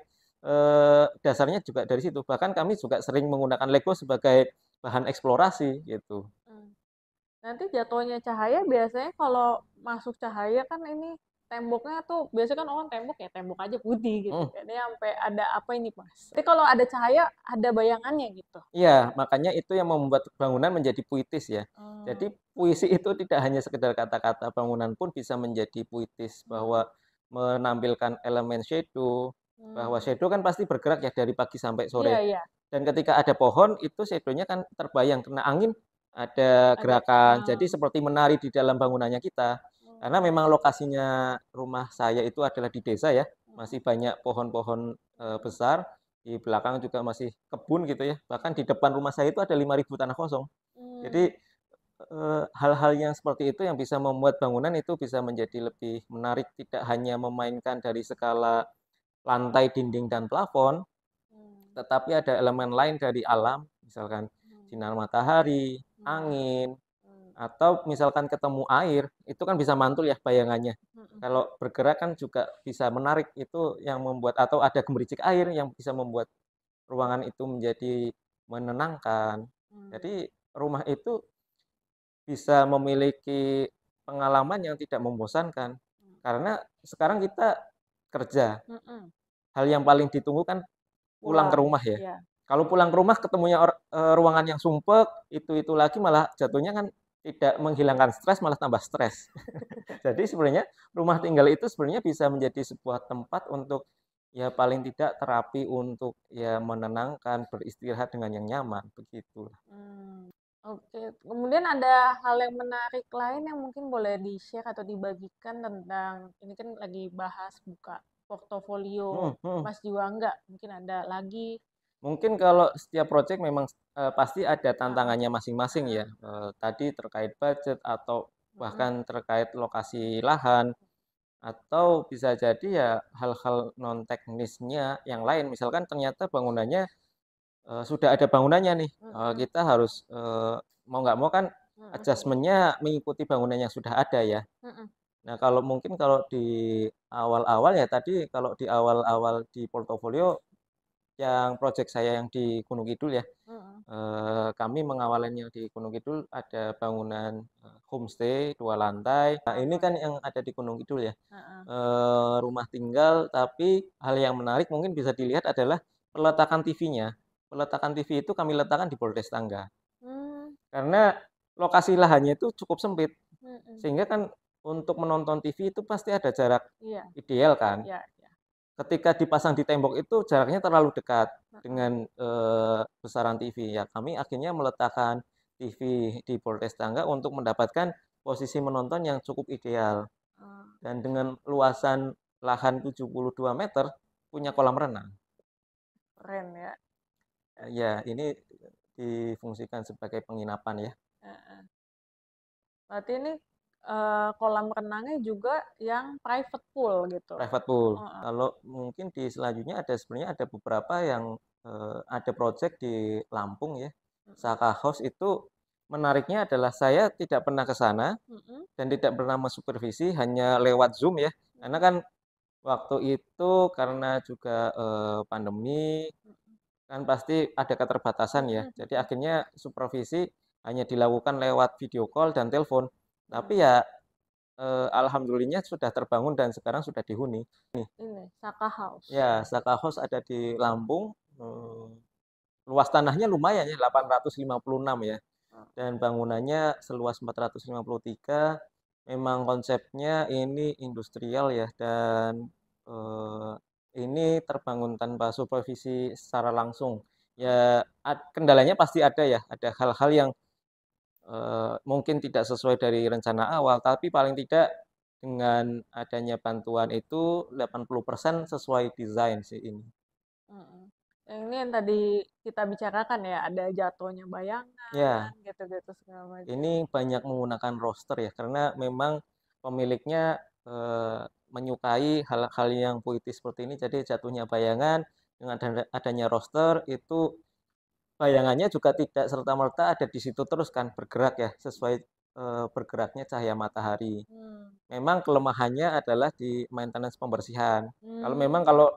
dasarnya juga dari situ. Bahkan kami juga sering menggunakan Lego sebagai bahan eksplorasi gitu. Mmm. Nanti jatuhnya cahaya biasanya kalau masuk cahaya kan ini temboknya tuh biasanya kan orang tembok ya tembok aja putih gitu Mhm. kan. Ini sampai ada apa ini, Mas? Tapi kalau ada cahaya ada bayangannya gitu. Iya, makanya itu yang membuat bangunan menjadi puitis ya. Jadi Oh. puisi itu tidak hanya sekedar kata-kata, bangunan pun bisa menjadi puitis bahwa Mmm. menampilkan elemen shadow, bahwa Mmm. shadow kan pasti bergerak ya dari pagi sampai sore. Iya iya, Dan ketika ada pohon itu shadow-nya kan terbayang kena angin ada ada gerakan. Jadi seperti menari di dalam bangunannya kita. Karena oh, memang lokasinya rumah saya itu adalah di desa ya, masih mhm banyak pohon-pohon mhm, besar. Di belakang juga masih kebun gitu ya. Bahkan di depan rumah saya itu ada 5.000 tanah kosong. Jadi mmm, hal-hal yang seperti itu yang bisa membuat bangunan itu bisa menjadi lebih menarik, tidak hanya memainkan dari skala lantai, dinding, dan plafon, mmm, tetapi ada elemen lain dari alam, misalkan mmm, sinar matahari, mmm, angin, mmm, atau misalkan ketemu air, itu kan bisa mantul ya bayangannya. mhm Kalau bergerak kan juga bisa menarik, itu yang membuat atau ada gemericik air yang bisa membuat ruangan itu menjadi menenangkan. mmm, Jadi rumah itu bisa memiliki pengalaman yang tidak membosankan. mmm, Karena sekarang kita kerja, mhm, hal yang paling ditunggu kan pulang ke pulang, rumah ya. iya, Kalau pulang ke rumah ketemunya ruangan yang sumpek, itu lagi malah jatuhnya kan tidak menghilangkan stres, malah tambah stres. Jadi sebenarnya rumah tinggal itu sebenarnya bisa menjadi sebuah tempat untuk ya paling tidak terapi untuk ya menenangkan, beristirahat dengan yang nyaman, begitu. mmm, oke. Kemudian ada hal yang menarik lain yang mungkin boleh di-share atau dibagikan tentang ini kan lagi bahas buka portofolio Hmm, hmm. Mas Juangga, mungkin ada lagi Mungkin kalau setiap proyek memang pasti ada heeh tantangannya masing-masing heeh, ya. Tadi terkait budget atau mhm, bahkan terkait lokasi lahan atau bisa jadi ya hal-hal non teknisnya yang lain. Misalkan ternyata bangunannya sudah ada bangunannya nih, mhm, kita harus, mau nggak mau kan mhm, adjustment-nya mengikuti bangunan yang sudah ada ya. mhm, Nah, kalau mungkin kalau di awal-awal ya tadi, kalau di awal-awal di portofolio yang project saya yang di Gunung Kidul ya, mhm, kami mengawalnya di Gunung Kidul ada bangunan, homestay 2 lantai. Nah, ini heeh kan yang ada di Gunung Kidul ya, heeh, rumah tinggal tapi hal yang menarik mungkin bisa dilihat adalah peletakan TV-nya. Peletakan TV itu kami letakkan di bordes tangga. mmm, Karena lokasi lahannya itu cukup sempit, mhm, sehingga kan untuk menonton TV itu pasti ada jarak iya ideal kan. iya iya, Ketika dipasang di tembok itu jaraknya terlalu dekat heeh, dengan, besaran TV. Ya kami akhirnya meletakkan TV di bordes tangga untuk mendapatkan posisi menonton yang cukup ideal. oh, Dan dengan luasan lahan 72 meter, punya kolam renang. keren ya, Ya ini difungsikan sebagai penginapan ya, heeh. Berarti ini, kolam renangnya juga yang private pool gitu? private pool. Heeh, Kalau mungkin di selanjutnya ada sebenarnya ada beberapa yang, ada project di Lampung ya, mhm Saka House itu menariknya adalah saya tidak pernah ke sana mhm dan tidak pernah mensupervisi, hanya lewat Zoom ya. Karena mhm kan waktu itu karena juga, pandemi, mhm kan pasti ada keterbatasan ya. mhm Jadi mhm akhirnya supervisi hanya dilakukan lewat video call dan telepon. Tapi mhm. ya, alhamdulillahnya sudah terbangun dan sekarang sudah dihuni. Ini, Saka House? Ya, Saka House ada di Lampung, luas tanahnya lumayan ya, 856 ya, Oh, dan bangunannya seluas 453. Memang konsepnya ini industrial ya, dan, eee, ini terbangun tanpa supervisi secara langsung. oh, Ya, kendalanya pasti ada ya, ada hal-hal yang, mungkin tidak sesuai dari rencana awal, tapi paling tidak dengan adanya bantuan itu 80% sesuai desain sih ini. mhm. Yang ini yang tadi kita bicarakan ya, ada jatuhnya bayangan, Ya. gitu-gitu segala macam. Ini banyak menggunakan roster ya, karena memang pemiliknya, menyukai hal-hal yang puitis seperti ini. Jadi jatuhnya bayangan dengan adanya roster itu bayangannya juga tidak serta-merta ada di situ terus kan bergerak ya sesuai bergeraknya cahaya matahari. Hmm. Memang kelemahannya adalah di maintenance pembersihan. Kalau memang Hmm. kalau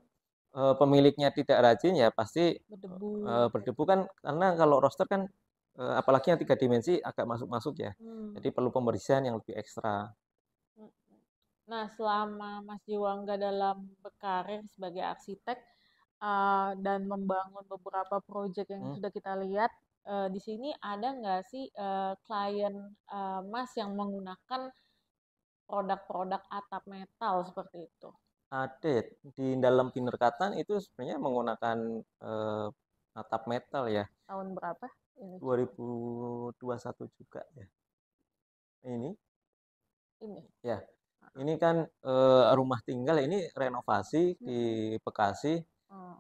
pemiliknya tidak rajin ya pasti Berdebu. berdebu kan karena kalau roster kan apalagi yang 3 dimensi agak masuk-masuk ya. Hmm. Jadi perlu pembersihan yang lebih ekstra. Nah, selama Mas Jiwangga dalam berkarir sebagai arsitek dan membangun beberapa proyek yang Hmm. sudah kita lihat, di sini ada nggak sih klien Mas yang menggunakan produk-produk atap metal seperti itu? Ada di dalam Binerkatan itu sebenarnya menggunakan atap metal ya. Tahun berapa ini? 2021 juga ya. Ini Ini. ya. Ini kan rumah tinggal ini renovasi di Bekasi. Oh.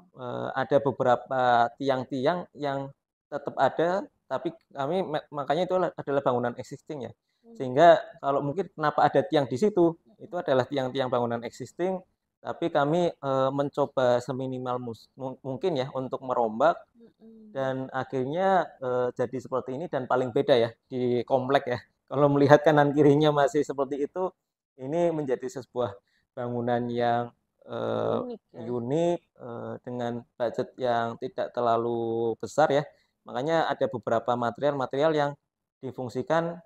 Ada beberapa tiang-tiang yang tetap ada, tapi kami makanya itu adalah bangunan existing ya. Sehingga kalau mungkin kenapa ada tiang di situ, itu adalah tiang-tiang bangunan existing, tapi kami mencoba seminimal mungkin ya untuk merombak dan akhirnya jadi seperti ini dan paling beda ya di komplek ya. Kalau melihat kanan kirinya masih seperti itu, ini menjadi sebuah bangunan yang Unik ya. unik dengan budget yang tidak terlalu besar ya. Makanya ada beberapa material-material yang difungsikan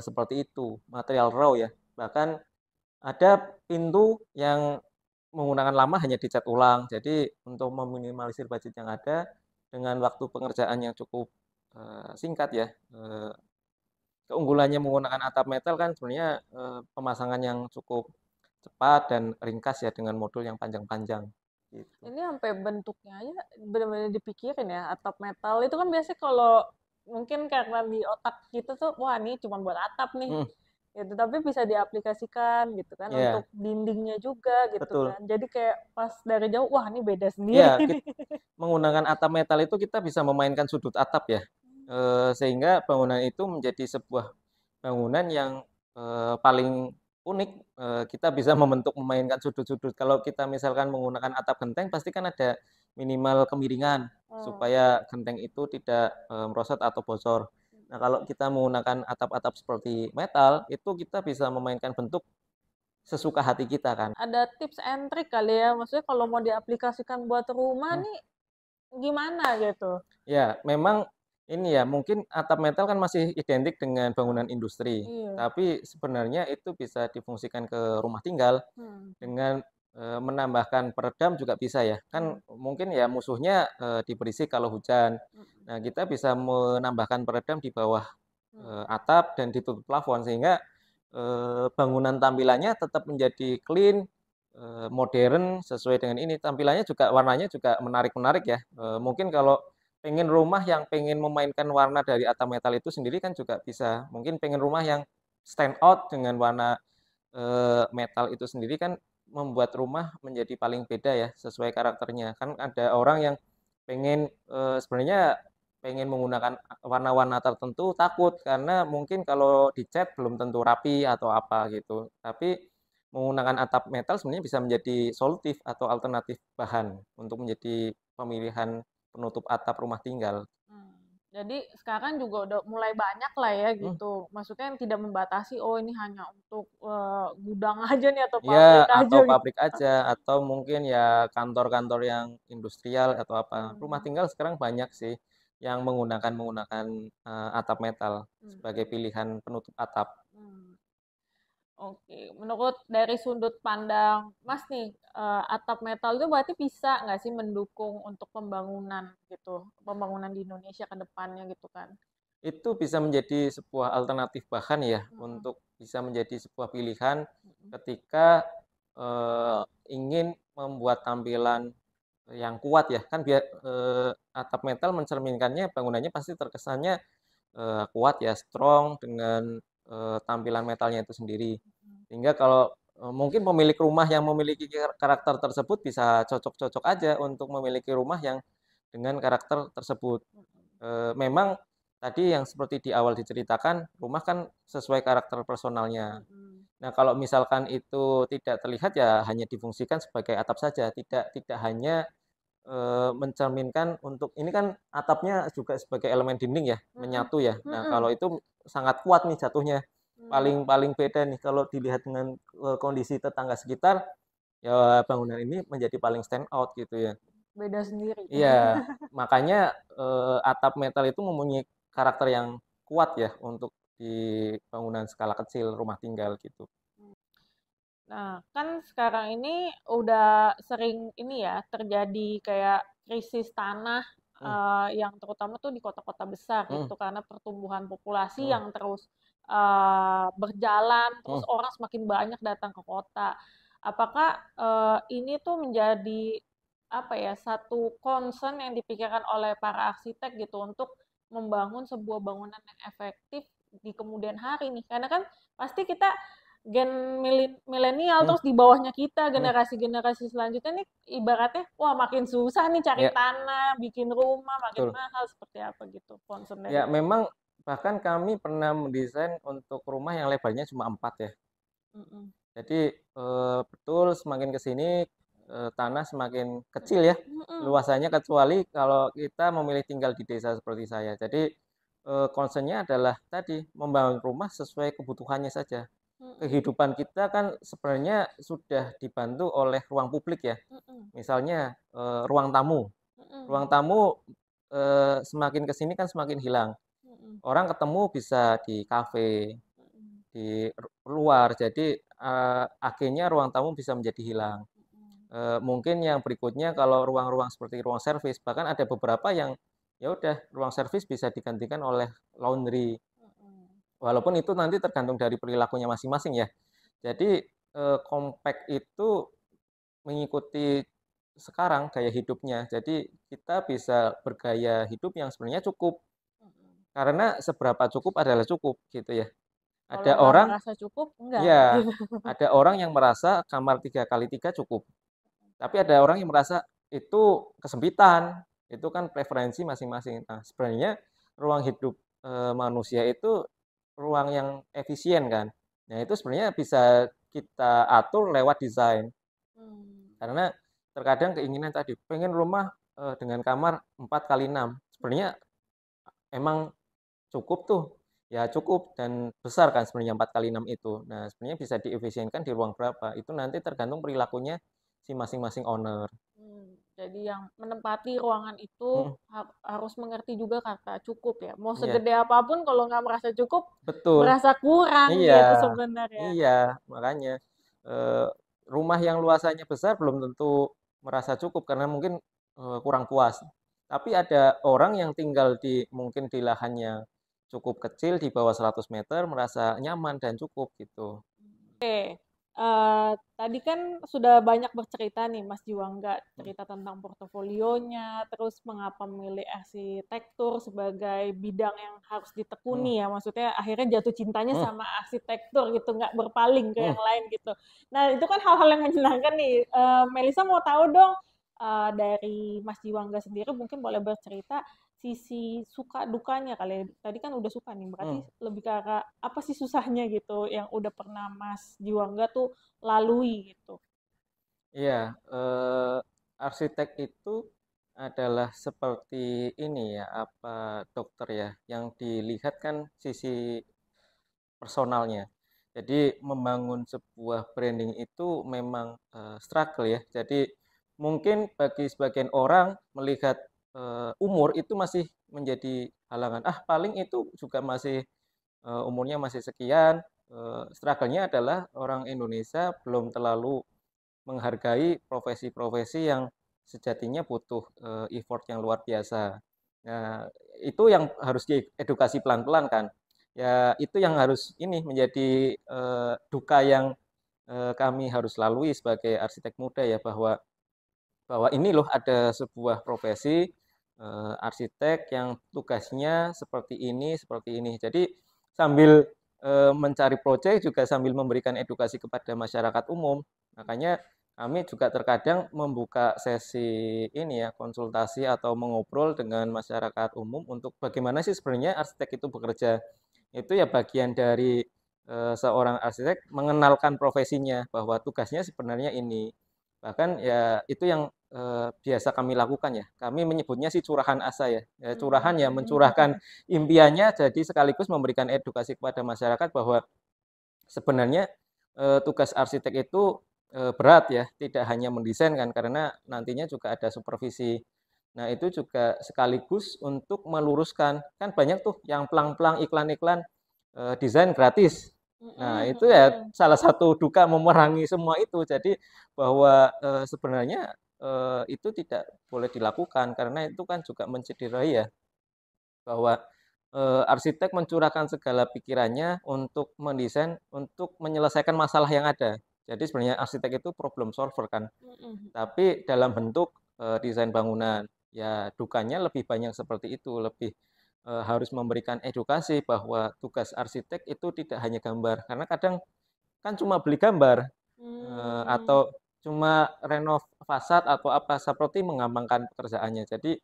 seperti itu, material raw ya. Bahkan ada pintu yang menggunakan lama hanya dicat ulang. Jadi untuk meminimalisir budget yang ada dengan waktu pengerjaan yang cukup singkat ya. Keunggulannya menggunakan atap metal kan sebenarnya pemasangan yang cukup cepat dan ringkas ya dengan modul yang panjang-panjang gitu. Ini sampai bentuknya aja benar-benar dipikirin ya, atap metal itu kan biasanya kalau mungkin karena di otak kita tuh wah ini cuma buat atap nih Hmm, gitu, tapi bisa diaplikasikan gitu kan ya, untuk dindingnya juga gitu betul. kan, jadi kayak pas dari jauh wah ini beda sendiri Ya, nih. menggunakan atap metal itu kita bisa memainkan sudut atap ya. Sehingga bangunan itu menjadi sebuah bangunan yang paling unik. Kita bisa memainkan sudut-sudut. Kalau kita misalkan menggunakan atap genteng, pasti kan ada minimal kemiringan Oh. supaya genteng itu tidak merosot atau bocor. Nah, kalau kita menggunakan atap-atap seperti metal, itu kita bisa memainkan bentuk sesuka hati kita kan. Ada tips and trick kali ya, maksudnya kalau mau diaplikasikan buat rumah Hmm. nih gimana gitu. Ya, memang ini ya, mungkin atap metal kan masih identik dengan bangunan industri, Iya. tapi sebenarnya itu bisa difungsikan ke rumah tinggal Hmm. dengan menambahkan peredam juga bisa ya. Kan mungkin ya musuhnya diberisik kalau hujan. Nah, kita bisa menambahkan peredam di bawah atap dan ditutup plafon sehingga bangunan tampilannya tetap menjadi clean, modern sesuai dengan ini. Tampilannya juga warnanya juga menarik-menarik ya. Mungkin kalau pengen rumah yang pengen memainkan warna dari atap metal itu sendiri kan juga bisa. Mungkin pengen rumah yang stand out dengan warna metal itu sendiri kan membuat rumah menjadi paling beda ya sesuai karakternya. Kan ada orang yang pengen sebenarnya pengen menggunakan warna-warna tertentu takut karena mungkin kalau dicat belum tentu rapi atau apa gitu. Tapi menggunakan atap metal sebenarnya bisa menjadi solutif atau alternatif bahan untuk menjadi pemilihan penutup atap rumah tinggal. Jadi sekarang juga udah mulai banyak lah ya Hmm, gitu. Maksudnya yang tidak membatasi, oh ini hanya untuk gudang aja nih atau ya, pabrik aja atau gitu. pabrik aja, atau mungkin ya kantor-kantor yang industrial atau apa. Rumah Hmm. tinggal sekarang banyak sih yang menggunakan atap metal sebagai Hmm. pilihan penutup atap. Hmm. Oke, menurut dari sudut pandang Mas nih, atap metal itu berarti bisa nggak sih mendukung untuk pembangunan gitu, pembangunan di Indonesia ke depannya gitu kan? Itu bisa menjadi sebuah alternatif bahan ya Mm-mm. untuk bisa menjadi sebuah pilihan Mm-mm. ketika ingin membuat tampilan yang kuat ya. Kan biar atap metal mencerminkannya bangunannya pasti terkesannya kuat ya, strong dengan tampilan metalnya itu sendiri. Sehingga kalau mungkin pemilik rumah yang memiliki karakter tersebut bisa cocok-cocok aja untuk memiliki rumah yang dengan karakter tersebut. Memang tadi yang seperti di awal diceritakan, rumah kan sesuai karakter personalnya. Mm-mm. Nah, kalau misalkan itu tidak terlihat ya hanya difungsikan sebagai atap saja, tidak hanya mencerminkan untuk ini kan atapnya juga sebagai elemen dinding ya, Mm-mm. menyatu ya. Nah, Mm-mm. kalau itu sangat kuat nih jatuhnya. Mm. Paling paling beda nih kalau dilihat dengan kondisi tetangga sekitar, ya bangunan ini menjadi paling stand out gitu ya. Beda sendiri. Iya, makanya atap metal itu mempunyai karakter yang kuat ya untuk di bangunan skala kecil rumah tinggal gitu. Nah, kan sekarang ini udah sering ini ya terjadi kayak krisis tanah Hmm, yang terutama tuh di kota-kota besar hmm, gitu karena pertumbuhan populasi hmm, yang terus berjalan, terus hmm. orang semakin banyak datang ke kota. Apakah ini tuh menjadi apa ya satu concern yang dipikirkan oleh para arsitek gitu untuk membangun sebuah bangunan yang efektif di kemudian hari nih? Karena kan pasti kita milenial Hmm, terus di bawahnya kita hmm, generasi-generasi selanjutnya nih ibaratnya wah makin susah nih cari ya tanah, bikin rumah makin betul. mahal seperti apa gitu concern Ya dari memang bahkan kami pernah mendesain untuk rumah yang lebarnya cuma 4 ya. mm-mm, Jadi betul semakin ke sini tanah semakin kecil ya mm-mm, luasannya kecuali kalau kita memilih tinggal di desa seperti saya. Jadi concernnya adalah tadi membangun rumah sesuai kebutuhannya saja. mm-mm, Kehidupan kita kan sebenarnya sudah dibantu oleh ruang publik ya. mm-mm, Misalnya ruang tamu. mm-mm, Ruang tamu semakin ke sini kan semakin hilang. mm-mm, Orang ketemu bisa di kafe, mm-mm, di luar. Jadi akhirnya ruang tamu bisa menjadi hilang. Mungkin yang berikutnya kalau ruang-ruang seperti ruang servis, bahkan ada beberapa yang ya udah ruang servis bisa digantikan oleh laundry. mm-mm, Walaupun itu nanti tergantung dari perilakunya masing-masing ya. Jadi compact itu mengikuti sekarang gaya hidupnya. Jadi kita bisa bergaya hidup yang sebenarnya cukup. mm-mm. Karena seberapa cukup adalah cukup gitu ya. Kalau Ada nggak orang, merasa cukup enggak ya, gitu. ada orang yang merasa kamar 3 kali 3 cukup. Tapi ada orang yang merasa itu kesempitan. Itu kan preferensi masing-masing. Nah, sebenarnya ruang hidup manusia itu ruang yang efisien kan. Nah, itu sebenarnya bisa kita atur lewat desain. Hmm, Karena terkadang keinginan tadi pengen rumah dengan kamar 4 kali 6. Sebenarnya emang cukup tuh. Ya cukup dan besar kan sebenarnya 4 kali 6 itu. Nah, sebenarnya bisa diefisienkan di ruang berapa. Itu nanti tergantung perilakunya si masing-masing owner. jadi yang menempati ruangan itu Hmm, harus mengerti juga kata cukup ya. Mau iya, segede apapun kalau nggak merasa cukup, betul. merasa kurang Iya, gitu sebenarnya. iya, makanya eh, rumah yang luasannya besar belum tentu merasa cukup karena mungkin kurang puas. Tapi ada orang yang tinggal di mungkin di lahan yang cukup kecil di bawah 100 meter merasa nyaman dan cukup gitu. Oke, tadi kan sudah banyak bercerita nih Mas Juwangga, cerita tentang portofolionya, terus mengapa memilih arsitektur sebagai bidang yang harus Hmm, ditekuni ya, maksudnya akhirnya jatuh cintanya hmm, sama arsitektur gitu, nggak berpaling ke hmm. yang lain gitu. Nah itu kan hal-hal yang menyenangkan nih. Melisa mau tahu dong dari Mas Juwangga sendiri mungkin boleh bercerita sisi suka dukanya kali ya. Tadi kan udah suka nih, berarti Hmm. lebih ke arah apa sih susahnya gitu yang udah pernah Mas Juwangga tuh lalui gitu. Iya, arsitek itu adalah seperti ini ya, apa dokter ya, yang dilihat kan sisi personalnya. Jadi membangun sebuah branding itu memang struggle ya. Jadi mungkin bagi sebagian orang melihat umur itu masih menjadi halangan. Ah, paling itu juga masih umurnya masih sekian. Struggle-nya adalah orang Indonesia belum terlalu menghargai profesi-profesi yang sejatinya butuh effort yang luar biasa. Nah, itu yang harus diedukasi pelan-pelan kan. Ya, itu yang harus ini menjadi duka yang kami harus lalui sebagai arsitek muda ya bahwa bahwa ini loh ada sebuah profesi arsitek yang tugasnya seperti ini. Jadi sambil mencari proyek juga sambil memberikan edukasi kepada masyarakat umum. Makanya kami juga terkadang membuka sesi ini ya, konsultasi atau mengobrol dengan masyarakat umum untuk bagaimana sih sebenarnya arsitek itu bekerja. Itu ya bagian dari seorang arsitek mengenalkan profesinya bahwa tugasnya sebenarnya ini. Bahkan ya itu yang biasa kami lakukan ya. Kami menyebutnya sih curahan asa ya. Ya curahan ya mencurahkan impiannya jadi sekaligus memberikan edukasi kepada masyarakat bahwa sebenarnya tugas arsitek itu berat ya, tidak hanya mendesain kan karena nantinya juga ada supervisi. Nah, itu juga sekaligus untuk meluruskan. Kan banyak tuh yang pelang-pelang iklan-iklan desain gratis. Nah, Mm-mm, itu ya mm-mm. salah satu duka memerangi semua itu. Jadi bahwa sebenarnya itu tidak boleh dilakukan karena itu kan juga mencederai ya bahwa arsitek mencurahkan segala pikirannya untuk mendesain, untuk menyelesaikan masalah yang ada. Jadi sebenarnya arsitek itu problem solver kan, Mm-mm. tapi dalam bentuk desain bangunan. Ya dukanya lebih banyak seperti itu, lebih harus memberikan edukasi bahwa tugas arsitek itu tidak hanya gambar, karena kadang kan cuma beli gambar Hmm. atau cuma renov fasad atau apa seperti menggampangkan pekerjaannya. Jadi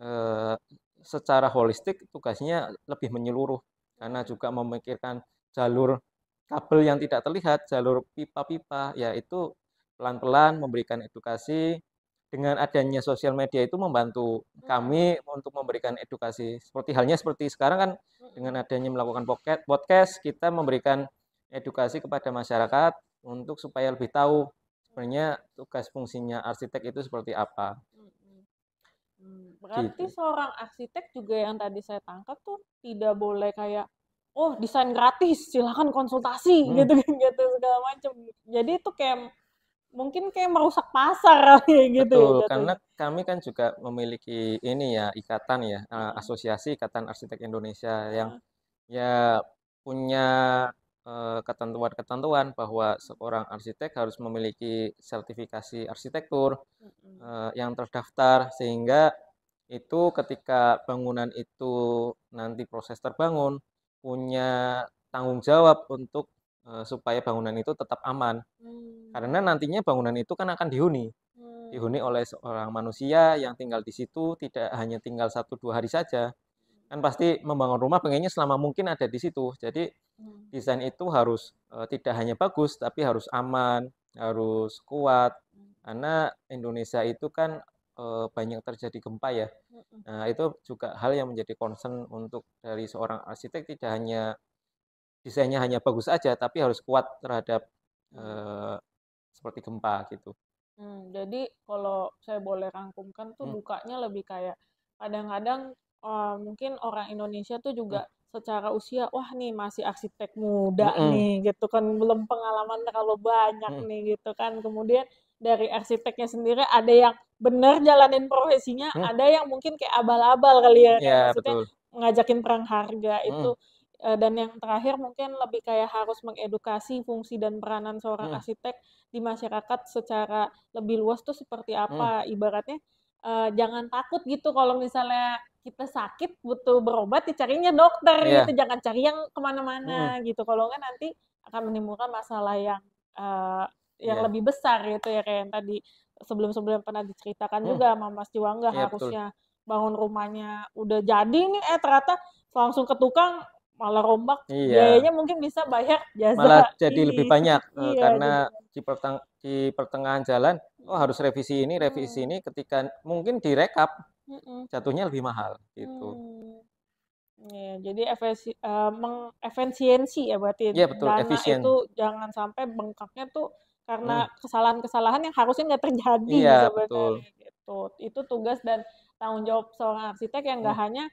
eh, secara holistik tugasnya lebih menyeluruh karena juga memikirkan jalur kabel yang tidak terlihat, jalur pipa-pipa, yaitu pelan-pelan memberikan edukasi. Dengan adanya sosial media itu membantu Mm-mm. kami untuk memberikan edukasi. Seperti halnya seperti sekarang kan Mm-mm. dengan adanya melakukan podcast, kita memberikan edukasi kepada masyarakat untuk supaya lebih tahu sebenarnya tugas fungsinya arsitek itu seperti apa. Mm-mm. Berarti Gitu. seorang arsitek juga yang tadi saya tangkap tuh tidak boleh kayak, oh desain gratis, silakan konsultasi Hmm, gitu gitu segala macam. Jadi itu kayak mungkin kayak merusak pasar kayak gitu ya betul, karena jatuhnya. kami kan juga memiliki ini ya ikatan ya, Mm-mm. Asosiasi Ikatan Arsitek Indonesia yang Heeh. ya punya ketentuan-ketentuan bahwa seorang arsitek harus memiliki sertifikasi arsitektur Mm-mm. yang terdaftar sehingga itu ketika bangunan itu nanti proses terbangun punya tanggung jawab untuk supaya bangunan itu tetap aman. Hmm. Karena nantinya bangunan itu kan akan dihuni Hmm. oleh seorang manusia yang tinggal di situ tidak hanya tinggal 1 2 hari saja. Kan pasti membangun rumah pengennya selama mungkin ada di situ. Jadi Hmm. desain itu harus tidak hanya bagus tapi harus aman, harus kuat. Karena Indonesia itu kan banyak terjadi gempa ya. Mm-mm. Nah, itu juga hal yang menjadi concern untuk dari seorang arsitek tidak hanya desainnya hanya bagus saja tapi harus kuat terhadap Hmm. eh, seperti gempa gitu. Jadi kalau saya boleh rangkumkan tuh Hmm, dukanya lebih kayak kadang-kadang mungkin orang Indonesia tuh hmm, juga secara usia, wah nih masih arsitek muda hmm, nih gitu kan, belum pengalaman terlalu banyak hmm, nih gitu kan. Kemudian dari arsiteknya sendiri ada yang benar jalanin profesinya, hmm. ada yang mungkin kayak abal-abal kali ya, kayak Ya maksudnya betul. ngajakin perang harga Hmm, itu. Dan yang terakhir mungkin lebih kayak harus mengedukasi fungsi dan peranan seorang hmm, arsitek di masyarakat secara lebih luas tuh seperti hmm, apa. Ibaratnya jangan takut gitu kalau misalnya kita sakit butuh berobat dicarinya dokter gitu, ya, jangan cari yang hmm, kemana-mana gitu. Kalau enggak nanti akan menimbulkan masalah uh, yang ya, lebih besar gitu ya kayak yang tadi sebelum-sebelum pernah diceritakan hmm, juga sama Mas Juangga ya betul. harusnya bangun rumahnya udah jadi nih ternyata langsung ke tukang malah rombak, Iya, biayanya mungkin bisa bayar malah jasa jadi lebih ini. banyak Iya karena jadi di pertengahan jalan, oh harus revisi hmm, ini ketika mungkin direkap mm-mm. jatuhnya lebih mahal gitu. Hmm. Ya, jadi mengefisiensi ya berarti Iya betul, dana efisien. itu jangan sampai bengkaknya tuh karena Hmm, kesalahan-kesalahan yang harusnya nggak terjadi iya betul. sebenarnya gitu. Itu tugas dan tanggung jawab seorang arsitek yang Hmm, nggak hanya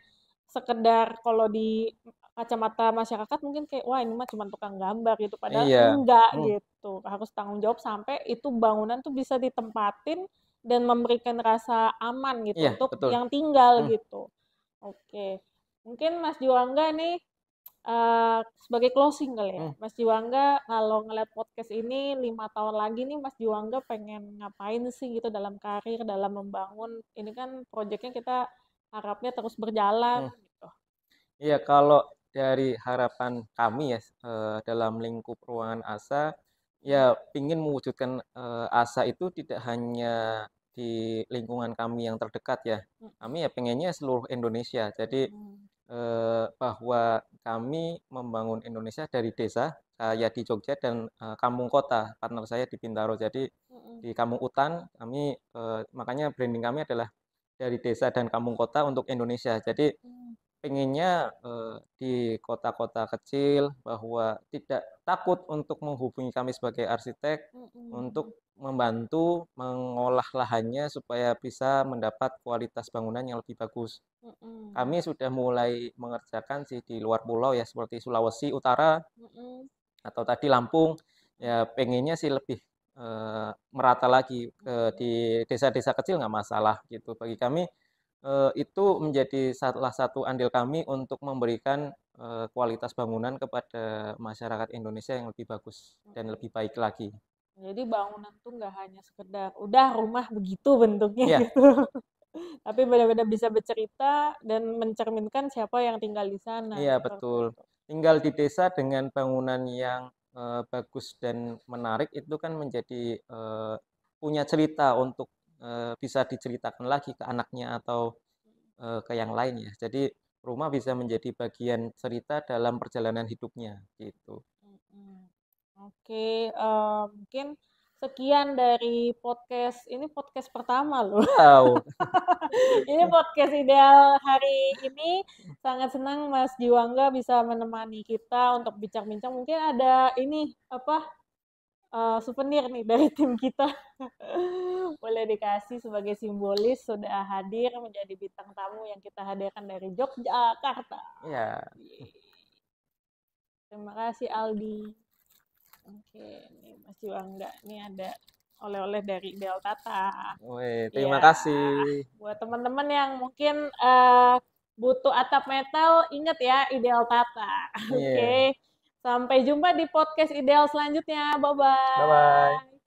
sekedar kalau di kacamata masyarakat mungkin kayak wah ini mah cuma tukang gambar gitu. Padahal iya. enggak Hmm, gitu. Harus tanggung jawab sampai itu bangunan tuh bisa ditempatin dan memberikan rasa aman gitu iya untuk betul. yang tinggal Hmm, gitu. Oke. Mungkin Mas Juangga nih sebagai closing kali ya. hmm. Mas Juangga kalau ngeliat podcast ini 5 tahun lagi nih Mas Juangga pengen ngapain sih gitu dalam karir, dalam membangun. Ini kan proyeknya kita harapnya terus berjalan Hmm. gitu. Iya, kalau dari harapan kami ya dalam lingkup ruangan ASA Ya, ingin mewujudkan asa itu tidak hanya di lingkungan kami yang terdekat ya. Mm-mm. Kami ya pengennya seluruh Indonesia. Jadi Mm-mm. bahwa kami membangun Indonesia dari desa, saya di Jogja dan kampung kota, partner saya di Bintaro. Jadi Mm-mm. di Kampung Utan kami makanya branding kami adalah dari desa dan kampung kota untuk Indonesia. Jadi Mm-mm. pengennya di kota-kota kecil bahwa tidak takut untuk menghubungi kami sebagai arsitek Mm-mm. untuk membantu mengolah lahannya supaya bisa mendapat kualitas bangunan yang lebih bagus. Mm-mm. Kami sudah mulai mengerjakan sih di luar pulau ya seperti Sulawesi Utara Mm-mm. atau tadi Lampung. Ya pengennya sih lebih merata lagi Mm-mm. di desa-desa kecil nggak masalah gitu. Bagi kami itu menjadi salah satu andil kami untuk memberikan kualitas bangunan kepada masyarakat Indonesia yang lebih bagus dan Mm-mm. lebih baik lagi. Jadi bangunan tuh nggak hanya sekedar udah rumah begitu bentuknya Iya, gitu, tapi benar-benar bisa bercerita dan mencerminkan siapa yang tinggal di sana iya seperti betul. itu. Tinggal di desa dengan bangunan yang bagus dan menarik itu kan menjadi punya cerita untuk bisa diceritakan lagi ke anaknya atau ke yang lain ya. Jadi rumah bisa menjadi bagian cerita dalam perjalanan hidupnya gitu. Mm-mm. Oke, mungkin sekian dari podcast ini podcast pertama loh. Wow, Ini podcast ideal hari ini. Sangat senang Mas Jiwangga bisa menemani kita untuk bincang-bincang. Mungkin ada ini apa souvenir nih dari tim kita. Boleh dikasih sebagai simbolis sudah hadir menjadi bintang tamu yang kita hadirkan dari Yogyakarta. ya. Terima kasih Aldi. Oke, nih Mas Jiwangga. Ini ada oleh-oleh dari Del Tata. Woi, terima Ya, kasih. buat teman-teman yang mungkin butuh atap metal, ingat ya Ideal Tata. Iya. Oke, sampai jumpa di podcast Ideal selanjutnya. Bye bye. Bye-bye.